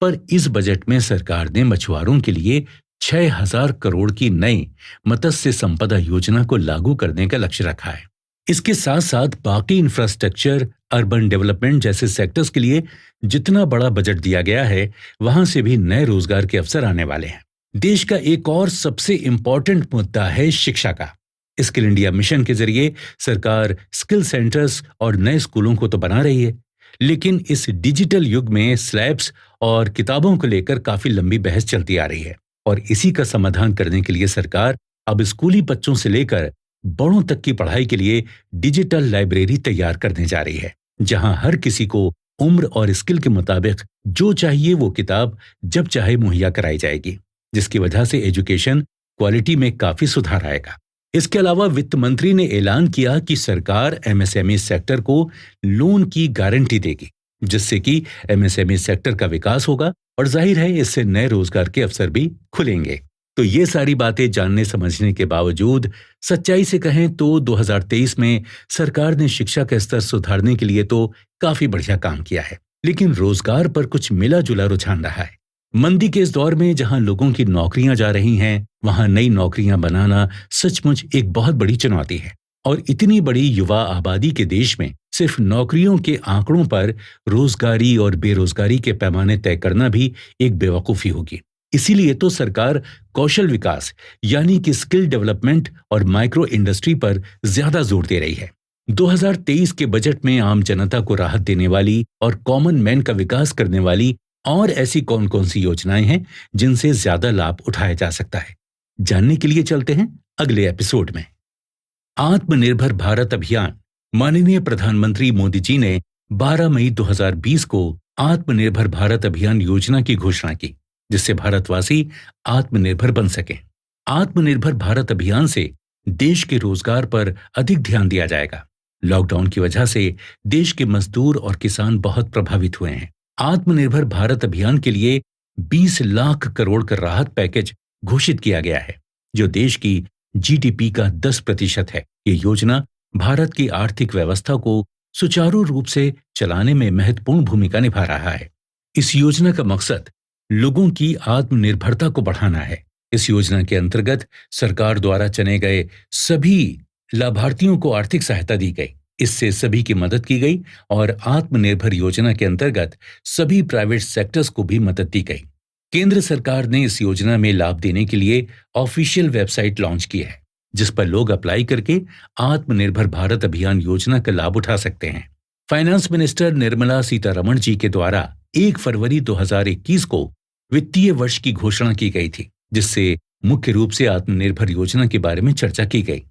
पर इस बजट में सरकार ने मछुआरों के लिए 6,000 करोड़ की नई मत्स्य संपदा योजना को लागू करने का लक्ष्य रखा है। इसके साथ साथ बाकी इंफ्रास्ट्रक्चर, अर्बन डेवलपमेंट जैसे सेक्टर्स के लिए जितना बड़ा बजट दिया गया है, वहां से भी नए रोजगार के अवसर आने वाले हैं। देश का एक और सबसे इंपॉर्टेंट मुद्दा है शिक्षा का। स्किल इंडिया मिशन के जरिए सरकार स्किल सेंटर्स और नए स्कूलों को तो बना रही है, लेकिन इस डिजिटल युग में स्लैब्स और किताबों को लेकर काफी लंबी बहस चलती आ रही है, और इसी का समाधान करने के लिए सरकार अब स्कूली बच्चों से लेकर बड़ों तक की पढ़ाई के लिए डिजिटल लाइब्रेरी तैयार करने जा रही है, जहां हर किसी को उम्र और स्किल के मुताबिक जो चाहिए वो किताब जब चाहे मुहैया कराई जाएगी, जिसकी वजह से एजुकेशन क्वालिटी में काफी सुधार आएगा। इसके अलावा वित्त मंत्री ने ऐलान किया कि सरकार एमएसएमई सेक्टर को लोन की गारंटी देगी, जिससे कि एमएसएमई सेक्टर का विकास होगा और जाहिर है इससे नए रोजगार के अवसर भी खुलेंगे। तो ये सारी बातें जानने समझने के बावजूद सच्चाई से कहें तो 2023 में सरकार ने शिक्षा का स्तर सुधारने के लिए तो काफी बढ़िया काम किया है, लेकिन रोजगार पर कुछ मिला जुला रुझान रहा है। मंदी के इस दौर में जहां लोगों की नौकरियां जा रही हैं, वहां नई नौकरियां बनाना सचमुच एक बहुत बड़ी चुनौती है। और इतनी बड़ी युवा आबादी के देश में सिर्फ नौकरियों के आंकड़ों पर रोजगारी और बेरोजगारी के पैमाने तय करना भी एक बेवकूफी होगी। इसीलिए तो सरकार कौशल विकास यानी कि स्किल डेवलपमेंट और माइक्रो इंडस्ट्री पर ज्यादा जोर दे रही है। 2023 के बजट में आम जनता को राहत देने वाली और कॉमन मैन का विकास करने वाली और ऐसी कौन कौन सी योजनाएं हैं जिनसे ज्यादा लाभ उठाया जा सकता है, जानने के लिए चलते हैं अगले एपिसोड में। आत्मनिर्भर भारत अभियान। माननीय प्रधानमंत्री मोदी जी ने 12 मई 2020 को आत्मनिर्भर भारत अभियान योजना की घोषणा की, जिससे भारतवासी आत्मनिर्भर बन सकें। आत्मनिर्भर भारत अभियान से देश के रोजगार पर अधिक ध्यान दिया जाएगा। लॉकडाउन की वजह से देश के मजदूर और किसान बहुत प्रभावित हुए हैं। आत्मनिर्भर भारत अभियान के लिए 20 लाख करोड़ का राहत पैकेज घोषित किया गया है, जो देश की जीडीपी का 10% है। ये योजना भारत की आर्थिक व्यवस्था को सुचारू रूप से चलाने में महत्वपूर्ण भूमिका निभा रहा है। इस योजना का मकसद लोगों की आत्मनिर्भरता को बढ़ाना है। इस योजना के अंतर्गत सरकार द्वारा चुने गए सभी लाभार्थियों को आर्थिक सहायता दी गई। इससे सभी की मदद की गई और आत्मनिर्भर योजना के अंतर्गत सभी प्राइवेट सेक्टर्स को भी मदद दी गई। केंद्र सरकार ने इस योजना में लाभ देने के लिए ऑफिशियल वेबसाइट लॉन्च की है, जिस पर लोग अप्लाई करके आत्मनिर्भर भारत अभियान योजना का लाभ उठा सकते हैं। फाइनेंस मिनिस्टर निर्मला सीतारमण जी के द्वारा 1 फरवरी 2021 को वित्तीय वर्ष की घोषणा की गई थी, जिससे मुख्य रूप से आत्मनिर्भर योजना के बारे में चर्चा की गई।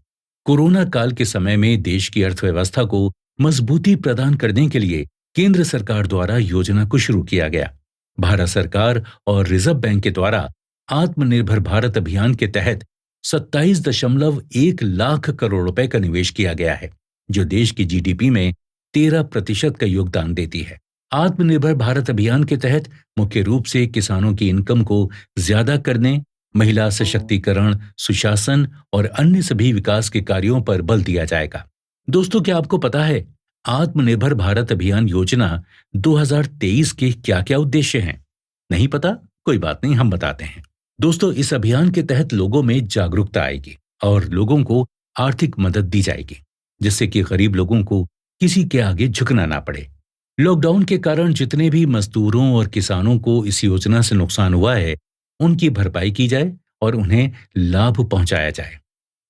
कोरोना काल के समय में देश की अर्थव्यवस्था को मजबूती प्रदान करने के लिए केंद्र सरकार द्वारा योजना को शुरू किया गया। भारत सरकार और रिजर्व बैंक के द्वारा आत्मनिर्भर भारत अभियान के तहत 27.1 लाख करोड़ रुपए का निवेश किया गया है, जो देश की जीडीपी में 13% का योगदान देती है। आत्मनिर्भर भारत अभियान के तहत मुख्य रूप से किसानों की इनकम को ज्यादा करने, महिला सशक्तिकरण, सुशासन और अन्य सभी विकास के कार्यों पर बल दिया जाएगा। दोस्तों, क्या आपको पता है आत्मनिर्भर भारत अभियान योजना 2023 के क्या-क्या उद्देश्य हैं? नहीं पता? कोई बात नहीं, हम बताते हैं। दोस्तों, इस अभियान के तहत लोगों में जागरूकता आएगी और लोगों को आर्थिक मदद दी जाएगी, जिससे कि गरीब लोगों को किसी के आगे झुकना ना पड़े। लॉकडाउन के कारण जितने भी मजदूरों और किसानों को इस योजना से नुकसान हुआ है, उनकी भरपाई की जाए और उन्हें लाभ पहुंचाया जाए।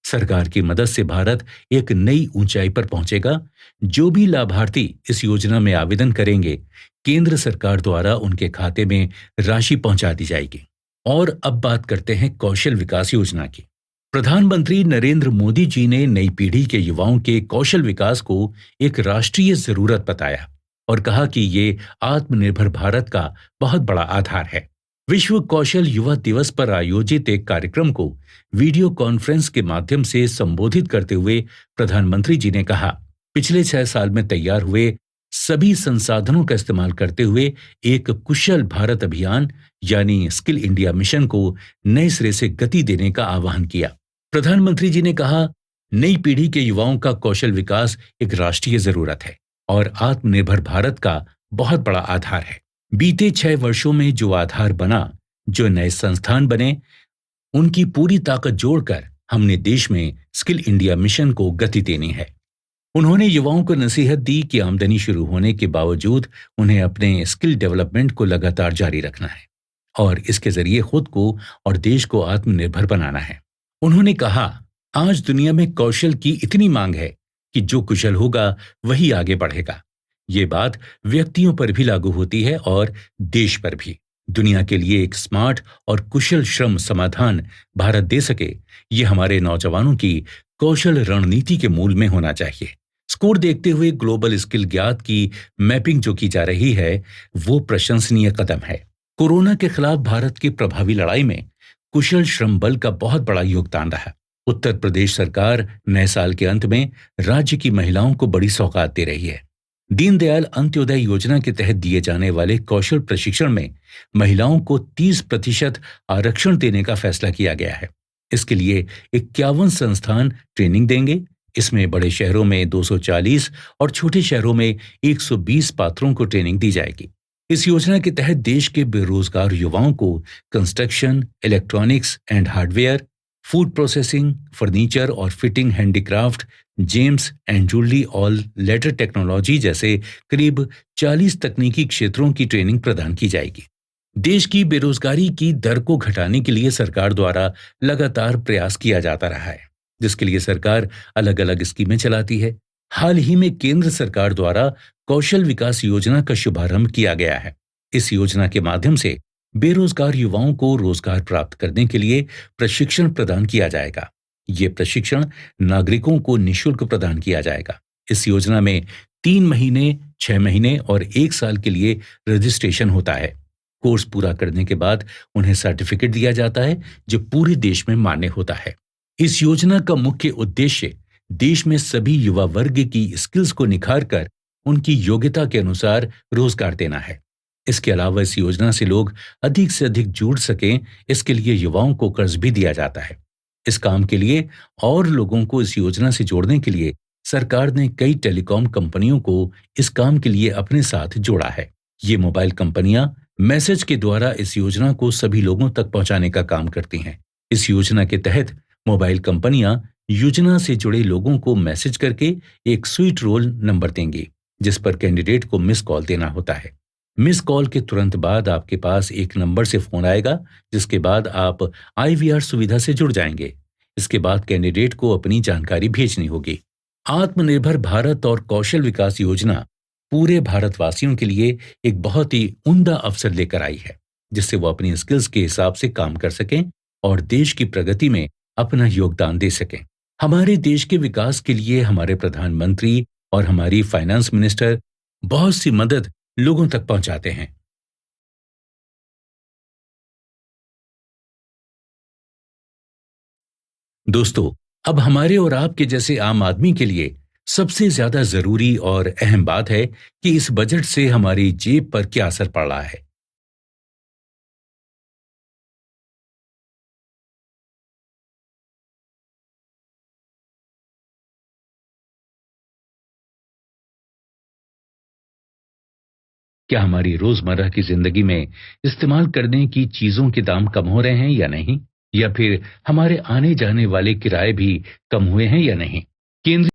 सरकार की मदद से भारत एक नई ऊंचाई पर पहुंचेगा। जो भी लाभार्थी इस योजना में आवेदन करेंगे, केंद्र सरकार द्वारा उनके खाते में राशि पहुंचा दी जाएगी। और अब बात करते हैं कौशल विकास योजना की। प्रधानमंत्री नरेंद्र मोदी जी ने नई पीढ़ी के युवाओं के कौशल विकास को एक राष्ट्रीय जरूरत बताया और कहा कि ये आत्मनिर्भर भारत का बहुत बड़ा आधार है। विश्व कौशल युवा दिवस पर आयोजित एक कार्यक्रम को वीडियो कॉन्फ्रेंस के माध्यम से संबोधित करते हुए प्रधानमंत्री जी ने कहा, पिछले 6 साल में तैयार हुए सभी संसाधनों का इस्तेमाल करते हुए एक कुशल भारत अभियान यानी स्किल इंडिया मिशन को नए सिरे से गति देने का आह्वान किया। प्रधानमंत्री जी ने कहा, नई पीढ़ी के युवाओं का कौशल विकास एक राष्ट्रीय जरूरत है और आत्मनिर्भर भारत का बहुत बड़ा आधार है। बीते 6 वर्षों में जो आधार बना, जो नए संस्थान बने, उनकी पूरी ताकत जोड़कर हमने देश में स्किल इंडिया मिशन को गति देनी है। उन्होंने युवाओं को नसीहत दी कि आमदनी शुरू होने के बावजूद उन्हें अपने स्किल डेवलपमेंट को लगातार जारी रखना है और इसके जरिए खुद को और देश को आत्मनिर्भर बनाना है। उन्होंने कहा, आज दुनिया में कौशल की इतनी मांग है कि जो कुशल होगा वही आगे बढ़ेगा। ये बात व्यक्तियों पर भी लागू होती है और देश पर भी। दुनिया के लिए एक स्मार्ट और कुशल श्रम समाधान भारत दे सके, ये हमारे नौजवानों की कौशल रणनीति के मूल में होना चाहिए। स्कोर देखते हुए ग्लोबल स्किल ज्ञात की मैपिंग जो की जा रही है, वो प्रशंसनीय कदम है। कोरोना के खिलाफ भारत की प्रभावी लड़ाई में कुशल श्रम बल का बहुत बड़ा योगदान रहा। उत्तर प्रदेश सरकार नए साल के अंत में राज्य की महिलाओं को बड़ी सौगात दे रही है। दीनदयाल अंत्योदय योजना के तहत दिए जाने वाले कौशल प्रशिक्षण में महिलाओं को 30% आरक्षण देने का फैसला किया गया है। इसके लिए 51 संस्थान ट्रेनिंग देंगे। इसमें बड़े शहरों में 240 और छोटे शहरों में 120 पात्रों को ट्रेनिंग दी जाएगी। इस योजना के तहत देश के बेरोजगार युवाओं को construction, electronics and hardware, food processing, furniture और fitting, handicraft, gems and jewellery all letter technology जैसे करीब 40 तकनीकी क्षेत्रों की ट्रेनिंग प्रदान की जाएगी। देश की बेरोजगारी की दर को घटाने के लिए सरकार द्वारा लगातार प्रयास किया जाता रहा है, जिसके लिए सरकार अलग अलग स्कीमें चलाती है। हाल ही में केंद्र सरकार द्वारा कौशल विकास योजना का शुभारंभ किया गया है। इस योजना के माध्यम से बेरोजगार युवाओं को रोजगार प्राप्त करने के लिए प्रशिक्षण प्रदान किया जाएगा। ये प्रशिक्षण नागरिकों को निशुल्क प्रदान किया जाएगा। इस योजना में 3 महीने, 6 महीने और 1 साल के लिए रजिस्ट्रेशन होता है। कोर्स पूरा करने के बाद उन्हें सर्टिफिकेट दिया जाता है, जो पूरे देश में मान्य होता है। इस योजना का मुख्य उद्देश्य देश में सभी युवा वर्ग की स्किल्स को निखार कर उनकी योग्यता के अनुसार रोजगार देना है। इसके अलावा इस योजना से अधिक जुड़ सकें, इसके लिए युवाओं को कर्ज भी दिया जाता है। इस काम के लिए और लोगों को इस योजना से जोड़ने के लिए सरकार ने कई टेलीकॉम कंपनियों को इस काम के लिए अपने साथ जोड़ा है। ये मोबाइल कंपनियां मैसेज के द्वारा इस योजना को सभी लोगों तक पहुंचाने का काम करती हैं। इस योजना के तहत मोबाइल कंपनियां योजना से जुड़े लोगों को मैसेज करके एक स्वीट रोल नंबर देंगी, जिस पर कैंडिडेट को मिस कॉल देना होता है। मिस कॉल के तुरंत बाद आपके पास एक नंबर से फोन आएगा, जिसके बाद आप आईवीआर सुविधा से जुड़ जाएंगे। इसके बाद कैंडिडेट को अपनी जानकारी भेजनी होगी। आत्मनिर्भर भारत और कौशल विकास योजना पूरे भारतवासियों के लिए एक बहुत ही उम्दा अवसर लेकर आई है, जिससे वो अपनी स्किल्स के हिसाब से काम कर सकें और देश की प्रगति में अपना योगदान दे सकें। हमारे देश के विकास के लिए हमारे प्रधानमंत्री और हमारी फाइनेंस मिनिस्टर बहुत सी मदद लोगों तक पहुंचाते हैं। दोस्तों, अब हमारे और आपके जैसे आम आदमी के लिए सबसे ज्यादा जरूरी और अहम बात है कि इस बजट से हमारी जेब पर क्या असर पड़ रहा है। क्या हमारी रोजमर्रा की जिंदगी में इस्तेमाल करने की चीजों के दाम कम हो रहे हैं या नहीं, या फिर हमारे आने जाने वाले किराए भी कम हुए हैं या नहीं। केंद्रीय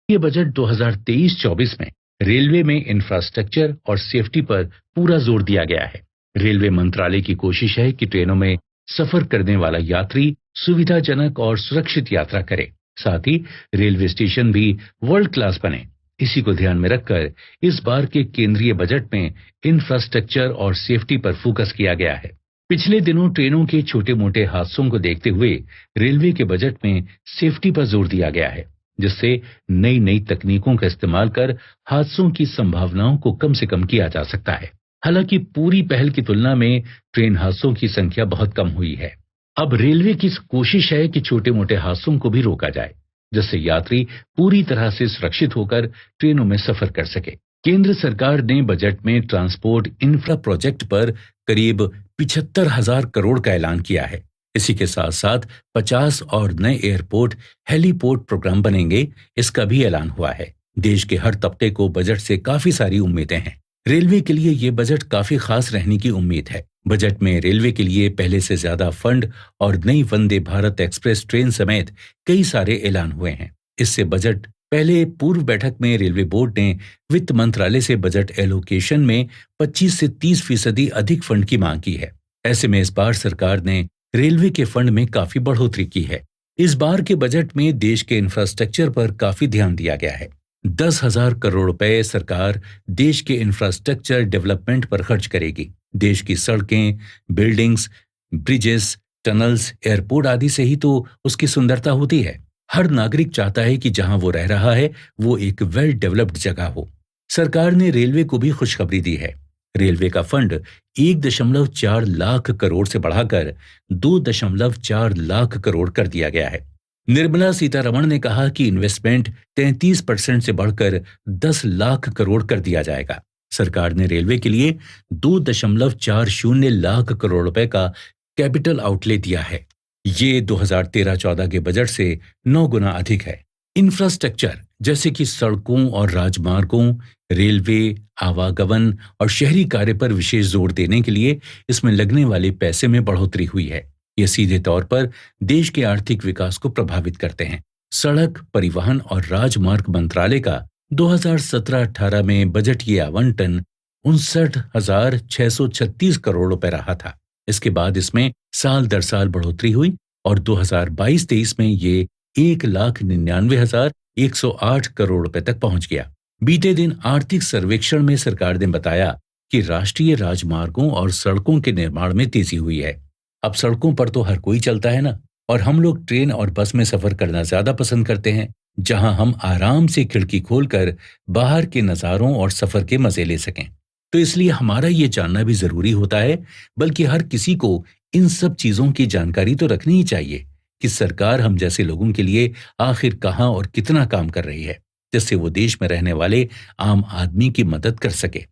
बजट 2023-24 में रेलवे में इंफ्रास्ट्रक्चर और सेफ्टी पर पूरा जोर दिया गया है। रेलवे मंत्रालय की कोशिश है कि ट्रेनों में सफर करने वाला यात्री सुविधाजनक और सुरक्षित यात्रा करे। साथ ही रेलवे स्टेशन भी वर्ल्ड क्लास बने। इसी को ध्यान में रखकर इस बार के केंद्रीय बजट में इंफ्रास्ट्रक्चर और सेफ्टी पर फोकस किया गया है। पिछले दिनों ट्रेनों के छोटे मोटे हादसों को देखते हुए रेलवे के बजट में सेफ्टी पर जोर दिया गया है, जिससे नई नई तकनीकों का इस्तेमाल कर हादसों की संभावनाओं को कम से कम किया जा सकता है। हालांकि पूरी पहल की तुलना में ट्रेन हादसों की संख्या बहुत कम हुई है। अब रेलवे की कोशिश है कि छोटे मोटे हादसों को भी रोका जाए, जिससे यात्री पूरी तरह से सुरक्षित होकर ट्रेनों में सफर कर सके। केंद्र सरकार ने बजट में ट्रांसपोर्ट इंफ्रा प्रोजेक्ट पर करीब 75,000 करोड़ का ऐलान किया है। इसी के साथ साथ 50 और नए एयरपोर्ट हेलीपोर्ट प्रोग्राम बनेंगे, इसका भी ऐलान हुआ है। देश के हर तबके को बजट से काफी सारी उम्मीदें हैं। रेलवे के लिए ये बजट काफी खास रहने की उम्मीद है। बजट में रेलवे के लिए पहले से ज्यादा फंड और नई वंदे भारत एक्सप्रेस ट्रेन समेत कई सारे ऐलान हुए हैं। इससे बजट पहले पूर्व बैठक में रेलवे बोर्ड ने वित्त मंत्रालय से बजट एलोकेशन में 25 से 30% अधिक फंड की मांग की है। ऐसे में इस बार सरकार ने रेलवे के फंड में काफी बढ़ोतरी की है। इस बार के बजट में देश के इंफ्रास्ट्रक्चर पर काफी ध्यान दिया गया है। 10,000 करोड़ रुपए सरकार देश के इंफ्रास्ट्रक्चर डेवलपमेंट पर खर्च करेगी। देश की सड़कें, बिल्डिंग्स, ब्रिजेस, टनल्स, एयरपोर्ट आदि से ही तो उसकी सुंदरता होती है। हर नागरिक चाहता है कि जहां वो रह रहा है वो एक वेल डेवलप्ड जगह हो। सरकार ने रेलवे को भी खुशखबरी दी है। रेलवे का फंड 1.4 लाख करोड़ से बढ़ाकर 2.4 लाख करोड़ कर दिया गया है। निर्मला सीतारमण ने कहा कि इन्वेस्टमेंट 33% से बढ़कर 10 लाख करोड़ कर दिया जाएगा। सरकार ने रेलवे के लिए 2.40 लाख करोड़ रुपए का कैपिटल आउटले दिया है। ये 2013-14 के बजट से 9 गुना अधिक है। इंफ्रास्ट्रक्चर जैसे कि सड़कों और राजमार्गों, रेलवे, आवागमन और शहरी कार्य पर विशेष जोर देने के लिए इसमें लगने वाले पैसे में बढ़ोतरी हुई है। ये सीधे तौर पर देश के आर्थिक विकास को प्रभावित करते हैं। सड़क, परिवहन और राजमार्ग मंत्रालय का 2017-18 में बजटीय आवंटन 59,636 करोड़ रुपए रहा था। इसके बाद इसमें साल दर साल बढ़ोतरी हुई और 2022-23 में ये 1,99,108 करोड़ रुपए तक पहुंच गया। बीते दिन आर्थिक सर्वेक्षण में सरकार ने बताया कि राष्ट्रीय राजमार्गों और सड़कों के निर्माण में तेजी हुई है। अब सड़कों पर तो हर कोई चलता है ना, और हम लोग ट्रेन और बस में सफर करना ज्यादा पसंद करते हैं, जहां हम आराम से खिड़की खोलकर बाहर के नजारों और सफर के मजे ले सकें। तो इसलिए हमारा ये जानना भी जरूरी होता है, बल्कि हर किसी को इन सब चीजों की जानकारी तो रखनी ही चाहिए कि सरकार हम जैसे लोगों के लिए आखिर कहां और कितना काम कर रही है, जिससे वो देश में रहने वाले आम आदमी की मदद कर सके।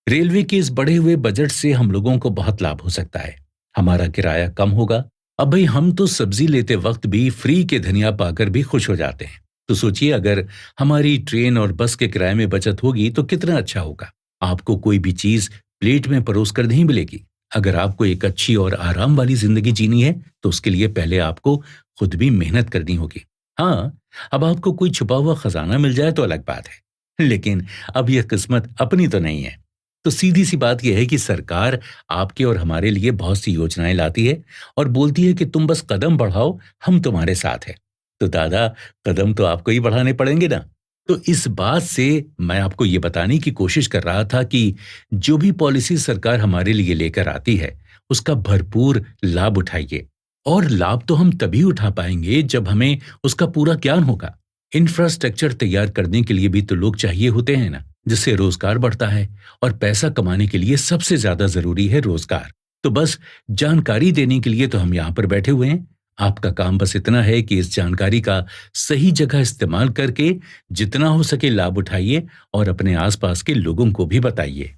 रेलवे के इस बढ़े हुए बजट से हम लोगों को बहुत लाभ हो सकता है। हमारा किराया कम होगा। अब भाई हम तो सब्जी लेते वक्त भी फ्री के धनिया पाकर भी खुश हो जाते हैं, तो सोचिए अगर हमारी ट्रेन और बस के किराए में बचत होगी तो कितना अच्छा होगा। आपको कोई भी चीज प्लेट में परोस कर नहीं मिलेगी। अगर आपको एक अच्छी और आराम वाली जिंदगी जीनी है तो उसके लिए पहले आपको खुद भी मेहनत करनी होगी। हाँ, अब आपको कोई छुपा हुआ खजाना मिल जाए तो अलग बात है, लेकिन अब यह किस्मत अपनी तो नहीं है। तो सीधी सी बात यह है कि सरकार आपके और हमारे लिए बहुत सी योजनाएं लाती है और बोलती है कि तुम बस कदम बढ़ाओ, हम तुम्हारे साथ हैं। तो दादा, कदम तो आपको ही बढ़ाने पड़ेंगे ना। तो इस बात से मैं आपको ये बताने की कोशिश कर रहा था कि जो भी पॉलिसी सरकार हमारे लिए लेकर आती है उसका भरपूर लाभ उठाइए। और लाभ तो हम तभी उठा पाएंगे जब हमें उसका पूरा ज्ञान होगा। इंफ्रास्ट्रक्चर तैयार करने के लिए भी तो लोग चाहिए होते हैं ना, जिससे रोजगार बढ़ता है, और पैसा कमाने के लिए सबसे ज्यादा जरूरी है रोजगार। तो बस जानकारी देने के लिए तो हम यहाँ पर बैठे हुए हैं। आपका काम बस इतना है कि इस जानकारी का सही जगह इस्तेमाल करके जितना हो सके लाभ उठाइए और अपने आसपास के लोगों को भी बताइए।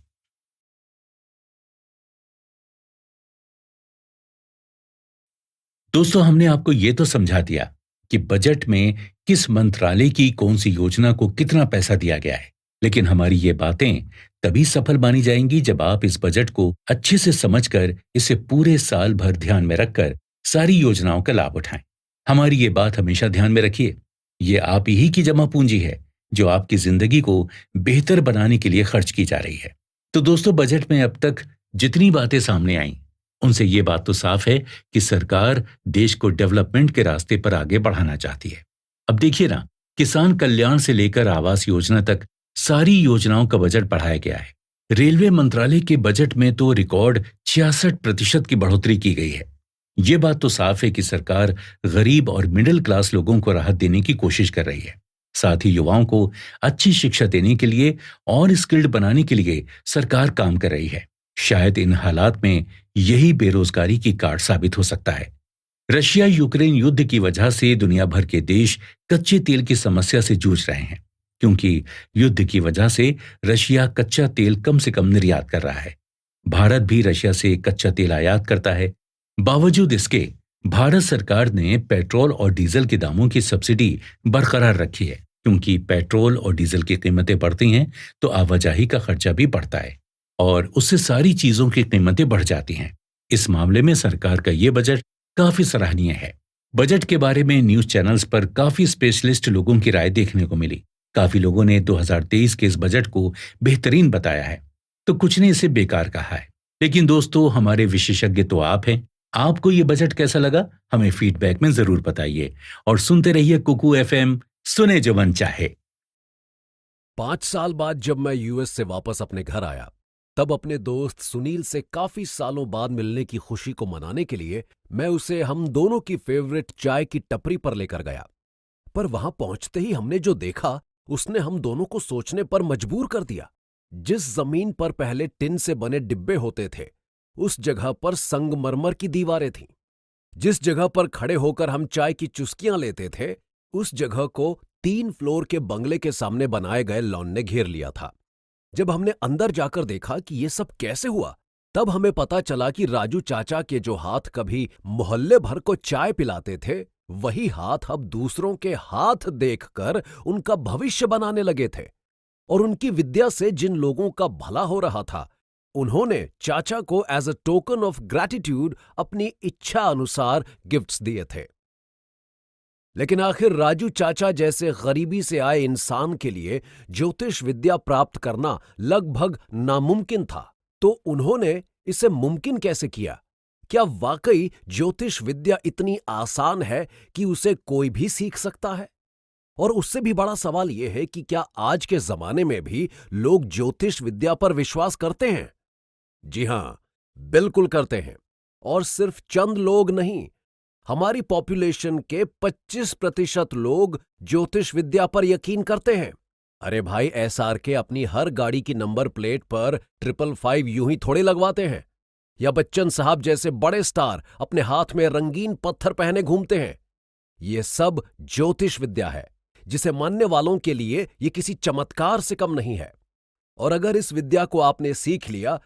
दोस्तों, हमने आपको ये तो समझा दिया कि बजट में किस मंत्रालय की कौन सी योजना को कितना पैसा दिया गया है। लेकिन हमारी ये बातें तभी सफल मानी जाएंगी जब आप इस बजट को अच्छे से समझकर इसे पूरे साल भर ध्यान में रखकर सारी योजनाओं का लाभ उठाएं। हमारी ये बात हमेशा ध्यान में रखिए। ये आप ही की जमा पूंजी है जो आपकी जिंदगी को बेहतर बनाने के लिए खर्च की जा रही है। तो दोस्तों, बजट में अब तक जितनी बातें सामने आई उनसे ये बात तो साफ है कि सरकार देश को डेवलपमेंट के रास्ते पर आगे बढ़ाना चाहती है। अब देखिए ना, किसान कल्याण से लेकर आवास योजना तक सारी योजनाओं का बजट बढ़ाया गया है। रेलवे मंत्रालय के बजट में तो रिकॉर्ड 66% की बढ़ोतरी की गई है। ये बात तो साफ है कि सरकार गरीब और मिडिल क्लास लोगों को राहत देने की कोशिश कर रही है। साथ ही युवाओं को अच्छी शिक्षा देने के लिए और स्किल्ड बनाने के लिए सरकार काम कर रही है। शायद इन हालात में यही बेरोजगारी की काट साबित हो सकता है। रशिया यूक्रेन युद्ध की वजह से दुनिया भर के देश कच्चे तेल की समस्या से जूझ रहे हैं, क्योंकि युद्ध की वजह से रशिया कच्चा तेल कम से कम निर्यात कर रहा है। भारत भी रशिया से कच्चा तेल आयात करता है। बावजूद इसके भारत सरकार ने पेट्रोल और डीजल के दामों की सब्सिडी बरकरार रखी है, क्योंकि पेट्रोल और डीजल की कीमतें बढ़ती हैं तो आवाजाही का खर्चा भी बढ़ता है और उससे सारी चीजों की कीमतें बढ़ जाती हैं। इस मामले में सरकार का ये बजट काफी सराहनीय है। बजट के बारे में न्यूज चैनल्स पर काफी स्पेशलिस्ट लोगों की राय देखने को मिली। काफी लोगों ने 2023 के इस बजट को बेहतरीन बताया है, तो कुछ ने इसे बेकार कहा है। लेकिन दोस्तों, हमारे विशेषज्ञ तो आप हैं। आपको ये बजट कैसा लगा, हमें फीडबैक में जरूर बताइए और सुनते रहिए कुकू एफएम, सुने जो मन चाहे। 5 साल बाद जब मैं यूएस से वापस अपने घर आया, तब अपने दोस्त सुनील से काफी सालों बाद मिलने की खुशी को मनाने के लिए मैं उसे हम दोनों की फेवरेट चाय की टपरी पर लेकर गया। पर वहां पहुंचते ही हमने जो देखा उसने हम दोनों को सोचने पर मजबूर कर दिया। जिस जमीन पर पहले टिन से बने डिब्बे होते थे, उस जगह पर संगमरमर की दीवारें थीं। जिस जगह पर खड़े होकर हम चाय की चुस्कियां लेते थे, उस जगह को 3 फ्लोर के बंगले के सामने बनाए गए लॉन ने घेर लिया था। जब हमने अंदर जाकर देखा कि ये सब कैसे हुआ, तब हमें पता चला कि राजू चाचा के जो हाथ कभी मोहल्ले भर को चाय पिलाते थे, वही हाथ अब दूसरों के हाथ देखकर उनका भविष्य बनाने लगे थे। और उनकी विद्या से जिन लोगों का भला हो रहा था, उन्होंने चाचा को as a token of gratitude अपनी इच्छा अनुसार गिफ्ट्स दिए थे। लेकिन आखिर राजू चाचा जैसे गरीबी से आए इंसान के लिए ज्योतिष विद्या प्राप्त करना लगभग नामुमकिन था, तो उन्होंने इसे मुमकिन कैसे किया? क्या वाकई ज्योतिष विद्या इतनी आसान है कि उसे कोई भी सीख सकता है? और उससे भी बड़ा सवाल यह है कि क्या आज के जमाने में भी लोग ज्योतिष विद्या पर विश्वास करते हैं? जी हां, बिल्कुल करते हैं। और सिर्फ चंद लोग नहीं, हमारी पॉपुलेशन के 25% लोग ज्योतिष विद्या पर यकीन करते हैं। अरे भाई, SRK अपनी हर गाड़ी की नंबर प्लेट पर 555 यूं ही थोड़े लगवाते हैं, या बच्चन साहब जैसे बड़े स्टार अपने हाथ में रंगीन पत्थर पहने घूमते हैं। यह सब ज्योतिष विद्या है, जिसे मानने वालों के लिए यह किसी चमत्कार से कम नहीं है। और अगर इस विद्या को आपने सीख लिया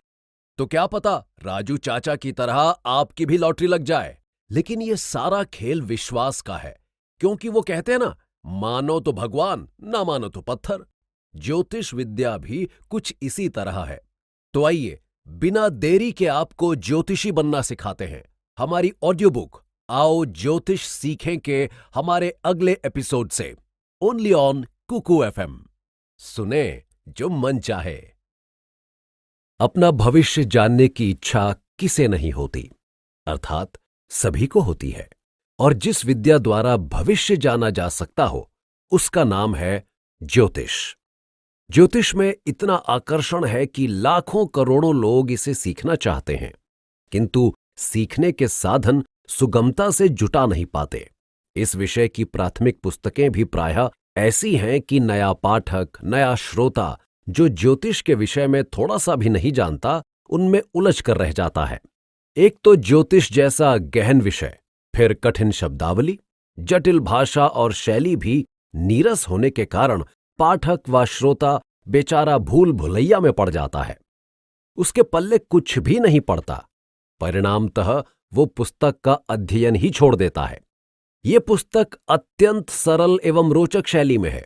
तो क्या पता राजू चाचा की तरह आपकी भी लॉटरी लग जाए। लेकिन यह सारा खेल विश्वास का है, क्योंकि वो कहते हैं ना, मानो तो भगवान, ना मानो तो पत्थर। ज्योतिष विद्या भी कुछ इसी तरह है। तो आइए, बिना देरी के आपको ज्योतिषी बनना सिखाते हैं। हमारी ऑडियो बुक आओ ज्योतिष सीखें के हमारे अगले एपिसोड से, ओनली ऑन कुकू FM। सुने जो मन चाहे। अपना भविष्य जानने की इच्छा किसे नहीं होती, अर्थात सभी को होती है। और जिस विद्या द्वारा भविष्य जाना जा सकता हो, उसका नाम है ज्योतिष। ज्योतिष में इतना आकर्षण है कि लाखों करोड़ों लोग इसे सीखना चाहते हैं, किंतु सीखने के साधन सुगमता से जुटा नहीं पाते। इस विषय की प्राथमिक पुस्तकें भी प्रायः ऐसी हैं कि नया पाठक, नया श्रोता जो ज्योतिष के विषय में थोड़ा सा भी नहीं जानता, उनमें उलझ कर रह जाता है। एक तो ज्योतिष जैसा गहन विषय, फिर कठिन शब्दावली, जटिल भाषा और शैली भी नीरस होने के कारण पाठक व श्रोता बेचारा भूल भुलैया में पड़ जाता है। उसके पल्ले कुछ भी नहीं पड़ता। परिणामतः वो पुस्तक का अध्ययन ही छोड़ देता है। ये पुस्तक अत्यंत सरल एवं रोचक शैली में है।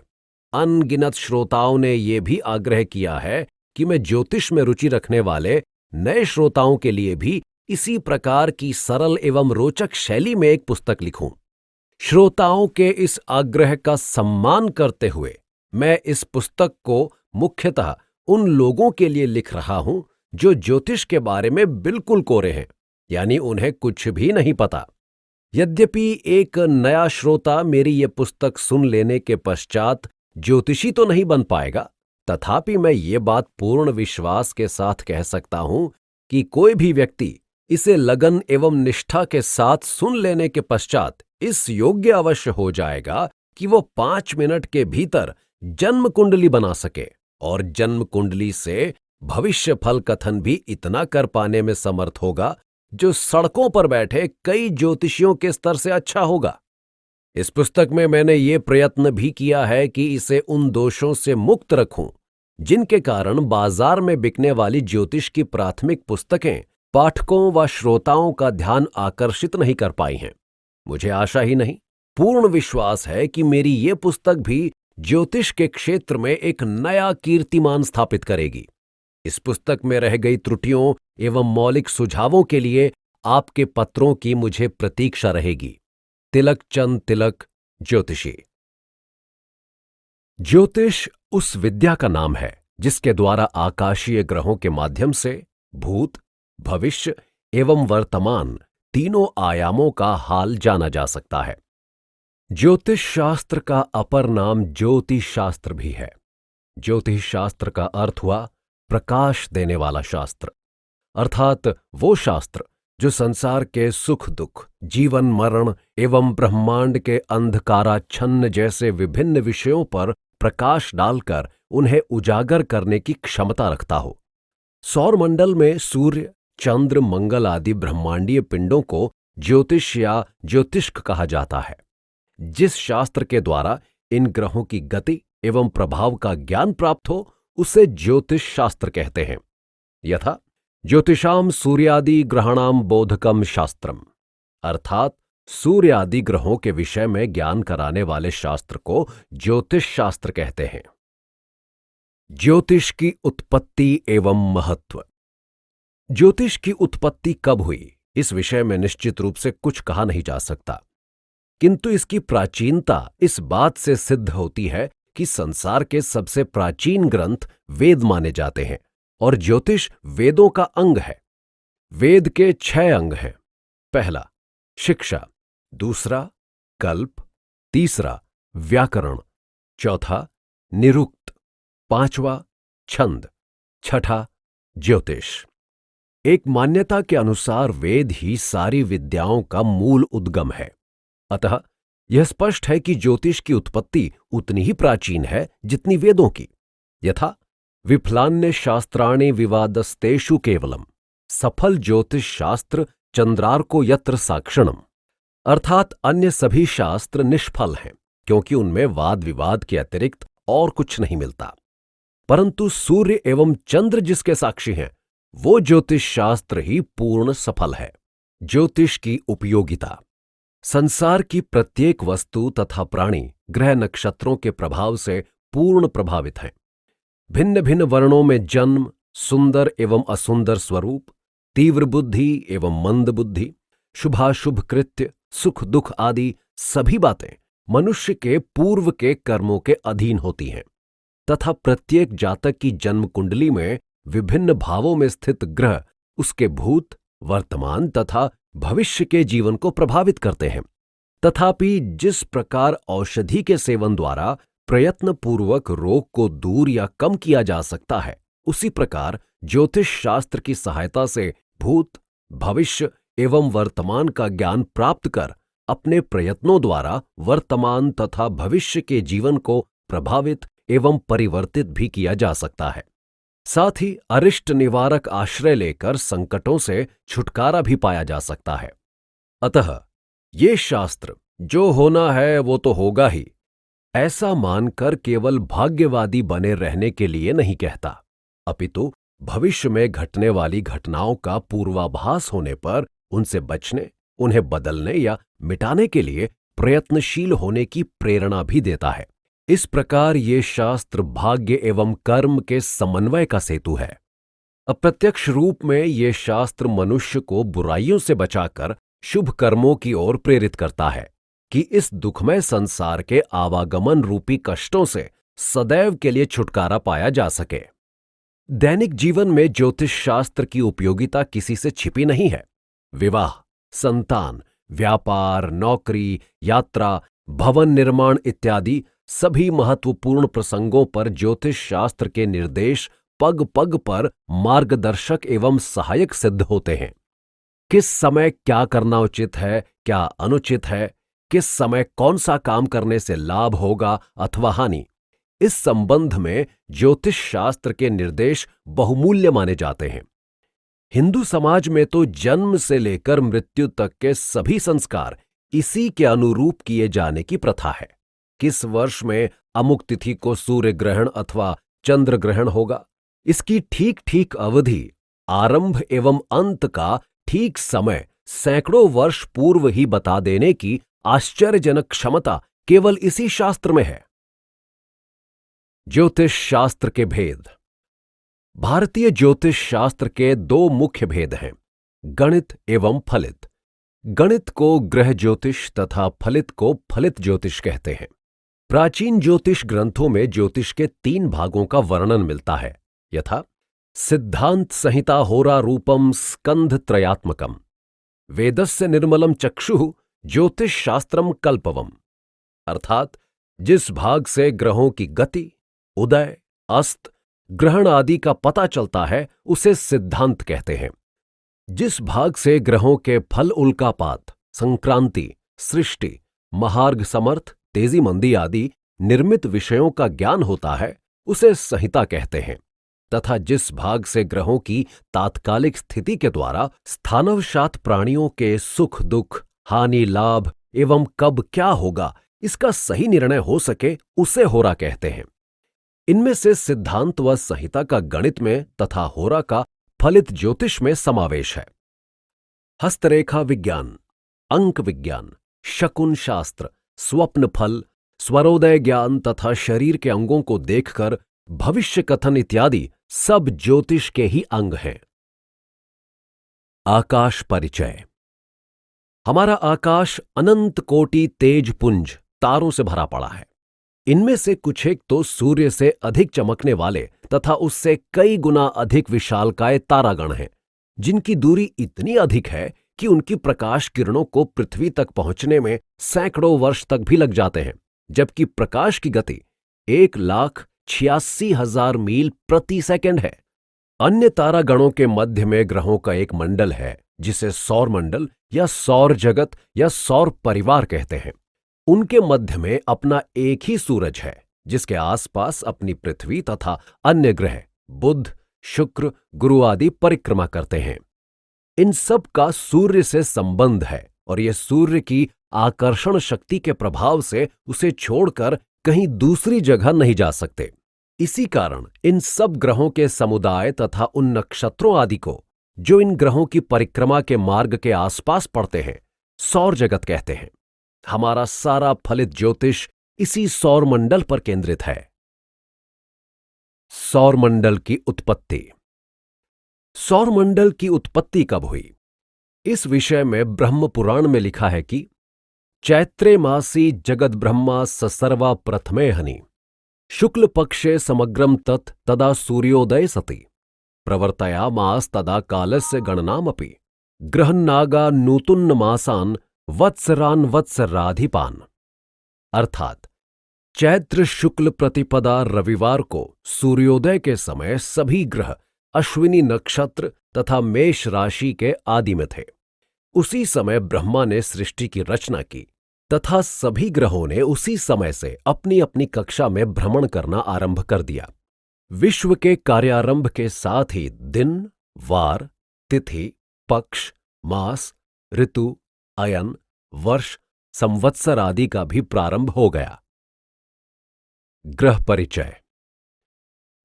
अनगिनत श्रोताओं ने यह भी आग्रह किया है कि मैं ज्योतिष में रुचि रखने वाले नए श्रोताओं के लिए भी इसी प्रकार की सरल एवं रोचक शैली में एक पुस्तक लिखूं। श्रोताओं के इस आग्रह का सम्मान करते हुए मैं इस पुस्तक को मुख्यतः उन लोगों के लिए लिख रहा हूं जो ज्योतिष के बारे में बिल्कुल कोरे हैं, यानी उन्हें कुछ भी नहीं पता। यद्यपि एक नया श्रोता मेरी ये पुस्तक सुन लेने के पश्चात ज्योतिषी तो नहीं बन पाएगा, तथापि मैं ये बात पूर्ण विश्वास के साथ कह सकता हूं कि कोई भी व्यक्ति इसे लगन एवं निष्ठा के साथ सुन लेने के पश्चात इस योग्य अवश्य हो जाएगा कि वो 5 मिनट के भीतर जन्म कुंडली बना सके और जन्म कुंडली से भविष्य फल कथन भी इतना कर पाने में समर्थ होगा जो सड़कों पर बैठे कई ज्योतिषियों के स्तर से अच्छा होगा। इस पुस्तक में मैंने ये प्रयत्न भी किया है कि इसे उन दोषों से मुक्त रखूं जिनके कारण बाजार में बिकने वाली ज्योतिष की प्राथमिक पुस्तकें पाठकों व श्रोताओं का ध्यान आकर्षित नहीं कर पाई हैं। मुझे आशा ही नहीं, पूर्ण विश्वास है कि मेरी ये पुस्तक भी ज्योतिष के क्षेत्र में एक नया कीर्तिमान स्थापित करेगी। इस पुस्तक में रह गई त्रुटियों एवं मौलिक सुझावों के लिए आपके पत्रों की मुझे प्रतीक्षा रहेगी। तिलक चंद तिलक, ज्योतिषी। ज्योतिष उस विद्या का नाम है जिसके द्वारा आकाशीय ग्रहों के माध्यम से भूत, भविष्य एवं वर्तमान तीनों आयामों का हाल जाना जा सकता है। ज्योतिष शास्त्र का अपर नाम ज्योतिष शास्त्र भी है। ज्योतिष शास्त्र का अर्थ हुआ प्रकाश देने वाला शास्त्र, अर्थात वो शास्त्र जो संसार के सुख दुख, जीवन मरण एवं ब्रह्मांड के अंधकाराच्छन्न जैसे विभिन्न विषयों पर प्रकाश डालकर उन्हें उजागर करने की क्षमता रखता हो। सौरमंडल में सूर्य, चंद्र, मंगल आदि ब्रह्मांडीय पिंडों को ज्योतिष या ज्योतिष्क कहा जाता है। जिस शास्त्र के द्वारा इन ग्रहों की गति एवं प्रभाव का ज्ञान प्राप्त हो उसे ज्योतिष शास्त्र कहते हैं। यथा ज्योतिषाम सूर्यादि ग्रहाणाम बोधकम शास्त्रम, अर्थात सूर्य आदि ग्रहों के विषय में ज्ञान कराने वाले शास्त्र को ज्योतिष शास्त्र कहते हैं। ज्योतिष की उत्पत्ति एवं महत्व। ज्योतिष की उत्पत्ति कब हुई इस विषय में निश्चित रूप से कुछ कहा नहीं जा सकता, किंतु इसकी प्राचीनता इस बात से सिद्ध होती है कि संसार के सबसे प्राचीन ग्रंथ वेद माने जाते हैं और ज्योतिष वेदों का अंग है। वेद के 6 अंग हैं। पहला शिक्षा, दूसरा कल्प, तीसरा व्याकरण, चौथा निरुक्त, पांचवा छंद, छठा ज्योतिष। एक मान्यता के अनुसार वेद ही सारी विद्याओं का मूल उद्गम है। अतः यह स्पष्ट है कि ज्योतिष की उत्पत्ति उतनी ही प्राचीन है जितनी वेदों की। यथा विफलान्य शास्त्राणि विवादस्तेषु केवलम, सफल ज्योतिष शास्त्र चंद्रार्को यत्र साक्षणम, अर्थात अन्य सभी शास्त्र निष्फल हैं क्योंकि उनमें वाद विवाद के अतिरिक्त और कुछ नहीं मिलता। परंतु सूर्य एवं चंद्र जिसके साक्षी हैं वो ज्योतिष शास्त्र ही पूर्ण सफल है। ज्योतिष की उपयोगिता। संसार की प्रत्येक वस्तु तथा प्राणी ग्रह नक्षत्रों के प्रभाव से पूर्ण प्रभावित हैं। भिन्न भिन्न वर्णों में जन्म, सुंदर एवं असुंदर स्वरूप, तीव्र बुद्धि एवं मंद बुद्धि, शुभाशुभ कृत्य, सुख दुख आदि सभी बातें मनुष्य के पूर्व के कर्मों के अधीन होती हैं तथा प्रत्येक जातक की जन्म कुंडली में विभिन्न भावों में स्थित ग्रह उसके भूत, वर्तमान तथा भविष्य के जीवन को प्रभावित करते हैं। तथापि जिस प्रकार औषधि के सेवन द्वारा प्रयत्नपूर्वक रोग को दूर या कम किया जा सकता है, उसी प्रकार ज्योतिष शास्त्र की सहायता से भूत, भविष्य एवं वर्तमान का ज्ञान प्राप्त कर अपने प्रयत्नों द्वारा वर्तमान तथा भविष्य के जीवन को प्रभावित एवं परिवर्तित भी किया जा सकता है। साथ ही अरिष्ट निवारक आश्रय लेकर संकटों से छुटकारा भी पाया जा सकता है। अतः ये शास्त्र जो होना है वो तो होगा ही, ऐसा मानकर केवल भाग्यवादी बने रहने के लिए नहीं कहता, अपितु भविष्य में घटने वाली घटनाओं का पूर्वाभास होने पर उनसे बचने, उन्हें बदलने या मिटाने के लिए प्रयत्नशील होने की प्रेरणा भी देता है। इस प्रकार ये शास्त्र भाग्य एवं कर्म के समन्वय का सेतु है। अप्रत्यक्ष रूप में ये शास्त्र मनुष्य को बुराइयों से बचाकर शुभ कर्मों की ओर प्रेरित करता है कि इस दुखमय संसार के आवागमन रूपी कष्टों से सदैव के लिए छुटकारा पाया जा सके। दैनिक जीवन में ज्योतिष शास्त्र की उपयोगिता किसी से छिपी नहीं है। विवाह, संतान, व्यापार, नौकरी, यात्रा, भवन निर्माण इत्यादि सभी महत्वपूर्ण प्रसंगों पर ज्योतिष शास्त्र के निर्देश पग पग पर मार्गदर्शक एवं सहायक सिद्ध होते हैं। किस समय क्या करना उचित है, क्या अनुचित है, किस समय कौन सा काम करने से लाभ होगा अथवा हानि, इस संबंध में ज्योतिष शास्त्र के निर्देश बहुमूल्य माने जाते हैं। हिंदू समाज में तो जन्म से लेकर मृत्यु तक के सभी संस्कार इसी के अनुरूप किए जाने की प्रथा है। किस वर्ष में अमुक तिथि को सूर्य ग्रहण अथवा चंद्र ग्रहण होगा, इसकी ठीक ठीक अवधि, आरंभ एवं अंत का ठीक समय सैकड़ों वर्ष पूर्व ही बता देने की आश्चर्यजनक क्षमता केवल इसी शास्त्र में है। ज्योतिष शास्त्र के भेद। भारतीय ज्योतिष शास्त्र के दो मुख्य भेद हैं, गणित एवं फलित। गणित को ग्रह ज्योतिष तथा फलित को फलित ज्योतिष कहते हैं। प्राचीन ज्योतिष ग्रंथों में ज्योतिष के 3 भागों का वर्णन मिलता है, यथा सिद्धांत संहिता होरा रूपम स्कंध त्रयात्मकम, वेदस्य निर्मलम चक्षुः ज्योतिष शास्त्रम कल्पवम। अर्थात जिस भाग से ग्रहों की गति, उदय, अस्त, ग्रहण आदि का पता चलता है उसे सिद्धांत कहते हैं। जिस भाग से ग्रहों के फल उल्कापात, संक्रांति, सृष्टि, महार्घ समर्थ, तेजी मंदी आदि निर्मित विषयों का ज्ञान होता है उसे संहिता कहते हैं, तथा जिस भाग से ग्रहों की तात्कालिक स्थिति के द्वारा स्थानवशात प्राणियों के सुख दुख, हानि लाभ एवं कब क्या होगा इसका सही निर्णय हो सके उसे होरा कहते हैं। इनमें से सिद्धांत व संहिता का गणित में तथा होरा का फलित ज्योतिष में समावेश है। हस्तरेखा विज्ञान, अंक विज्ञान, शकुन शास्त्र, स्वप्न फल, स्वरोदय ज्ञान तथा शरीर के अंगों को देखकर भविष्य कथन इत्यादि सब ज्योतिष के ही अंग हैं। आकाश परिचय। हमारा आकाश अनंत कोटि तेज पुंज तारों से भरा पड़ा है। इनमें से कुछ एक तो सूर्य से अधिक चमकने वाले तथा उससे कई गुना अधिक विशालकाय तारागण हैं, जिनकी दूरी इतनी अधिक है कि उनकी प्रकाश किरणों को पृथ्वी तक पहुंचने में सैकड़ों वर्ष तक भी लग जाते हैं, जबकि प्रकाश की गति 1,86,000 मील प्रति सेकंड है। अन्य तारागणों के मध्य में ग्रहों का एक मंडल है जिसे सौर मंडल या सौर जगत या सौर परिवार कहते हैं। उनके मध्य में अपना एक ही सूरज है जिसके आसपास अपनी पृथ्वी तथा अन्य ग्रह बुध, शुक्र, गुरु आदि परिक्रमा करते हैं। इन सब का सूर्य से संबंध है और यह सूर्य की आकर्षण शक्ति के प्रभाव से उसे छोड़कर कहीं दूसरी जगह नहीं जा सकते। इसी कारण इन सब ग्रहों के समुदाय तथा उन नक्षत्रों आदि को जो इन ग्रहों की परिक्रमा के मार्ग के आसपास पड़ते हैं सौर जगत कहते हैं। हमारा सारा फलित ज्योतिष इसी सौर मंडल पर केंद्रित है। सौर मंडल की उत्पत्ति। सौर मंडल की उत्पत्ति कब हुई? इस विषय में ब्रह्म पुराण में लिखा है कि चैत्रे मासी जगद ब्रह्मा ससर्वा प्रथमे हनि शुक्ल पक्षे समग्रम तत् तदा सूर्योदय सति प्रवर्तयामास तदा कालस्य गणनामपि ग्रहन्नागा नूतुन्न मासान् वत्सरान वत्सराधिपान। अर्थात चैत्र शुक्ल प्रतिपदा रविवार को सूर्योदय के समय सभी ग्रह अश्विनी नक्षत्र तथा मेष राशि के आदि में थे। उसी समय ब्रह्मा ने सृष्टि की रचना की तथा सभी ग्रहों ने उसी समय से अपनी अपनी कक्षा में भ्रमण करना आरंभ कर दिया। विश्व के कार्यारंभ के साथ ही दिन, वार, तिथि, पक्ष, मास, ऋतु, अयन, वर्ष, संवत्सर आदि का भी प्रारंभ हो गया। ग्रह परिचय।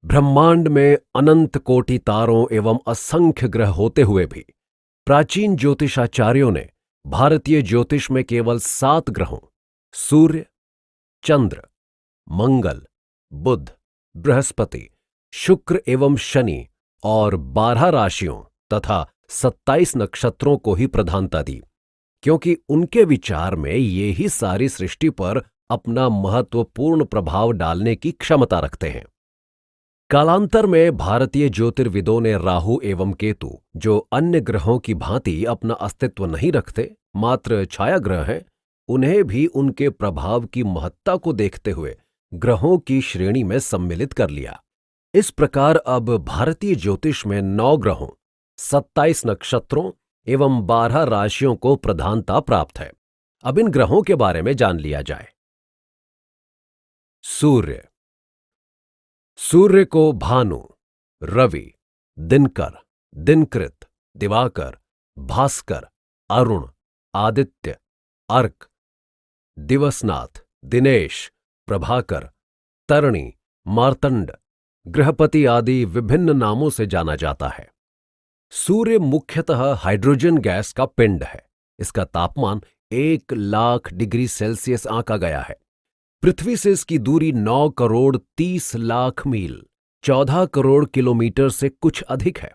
ब्रह्मांड में अनंत कोटि तारों एवं असंख्य ग्रह होते हुए भी प्राचीन ज्योतिषाचार्यों ने भारतीय ज्योतिष में केवल 7 ग्रहों सूर्य, चंद्र, मंगल, बुध, बृहस्पति, शुक्र एवं शनि और 12 राशियों तथा 27 नक्षत्रों को ही प्रधानता दी, क्योंकि उनके विचार में ये ही सारी सृष्टि पर अपना महत्वपूर्ण प्रभाव डालने की क्षमता रखते हैं। कालांतर में भारतीय ज्योतिर्विदों ने राहु एवं केतु, जो अन्य ग्रहों की भांति अपना अस्तित्व नहीं रखते, मात्र छाया ग्रह हैं, उन्हें भी उनके प्रभाव की महत्ता को देखते हुए ग्रहों की श्रेणी में सम्मिलित कर लिया। इस प्रकार अब भारतीय ज्योतिष में 9 ग्रहों, 27 नक्षत्रों एवं 12 राशियों को प्रधानता प्राप्त है। अब इन ग्रहों के बारे में जान लिया जाए। सूर्य। सूर्य को भानु, रवि, दिनकर, दिनकृत, दिवाकर, भास्कर, अरुण, आदित्य, अर्क, दिवसनाथ, दिनेश, प्रभाकर, तरणी, मार्तंड, गृहपति आदि विभिन्न नामों से जाना जाता है। सूर्य मुख्यतः हाइड्रोजन गैस का पिंड है। इसका तापमान 1,00,000 डिग्री सेल्सियस आंका गया है। पृथ्वी से इसकी दूरी 9 करोड़ 30 लाख मील, 14 करोड़ किलोमीटर से कुछ अधिक है।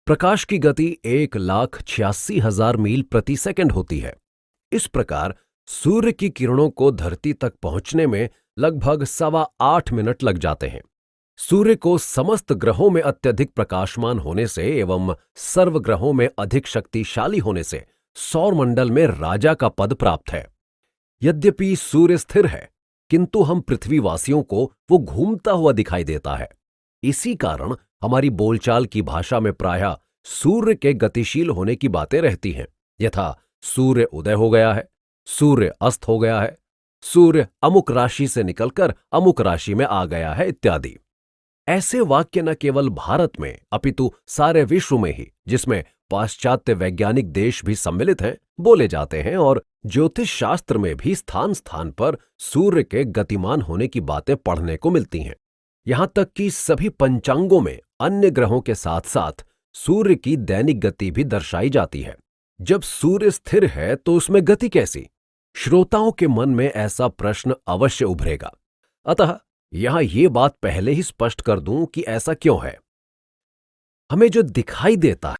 प्रकाश की गति 1,86,000 मील प्रति सेकंड होती है। इस प्रकार सूर्य की किरणों को धरती तक पहुंचने में लगभग 8.25 मिनट लग जाते हैं। सूर्य को समस्त ग्रहों में अत्यधिक प्रकाशमान होने से एवं सर्व ग्रहों में अधिक शक्तिशाली होने से सौरमंडल में राजा का पद प्राप्त है। यद्यपि सूर्य स्थिर है, किंतु हम पृथ्वीवासियों को वो घूमता हुआ दिखाई देता है। इसी कारण हमारी बोलचाल की भाषा में प्रायः सूर्य के गतिशील होने की बातें रहती हैं, यथा सूर्य उदय हो गया है, सूर्य अस्त हो गया है, सूर्य अमुक राशि से निकलकर अमुक राशि में आ गया है इत्यादि। ऐसे वाक्य न केवल भारत में अपितु सारे विश्व में ही, जिसमें पाश्चात्य वैज्ञानिक देश भी सम्मिलित हैं, बोले जाते हैं और ज्योतिष शास्त्र में भी स्थान स्थान पर सूर्य के गतिमान होने की बातें पढ़ने को मिलती हैं। यहां तक कि सभी पंचांगों में अन्य ग्रहों के साथ साथ सूर्य की दैनिक गति भी दर्शाई जाती है। जब सूर्य स्थिर है तो उसमें गति कैसी? श्रोताओं के मन में ऐसा प्रश्न अवश्य उभरेगा। अतः यहां ये बात पहले ही स्पष्ट कर दूं कि ऐसा क्यों है। हमें जो दिखाई देता है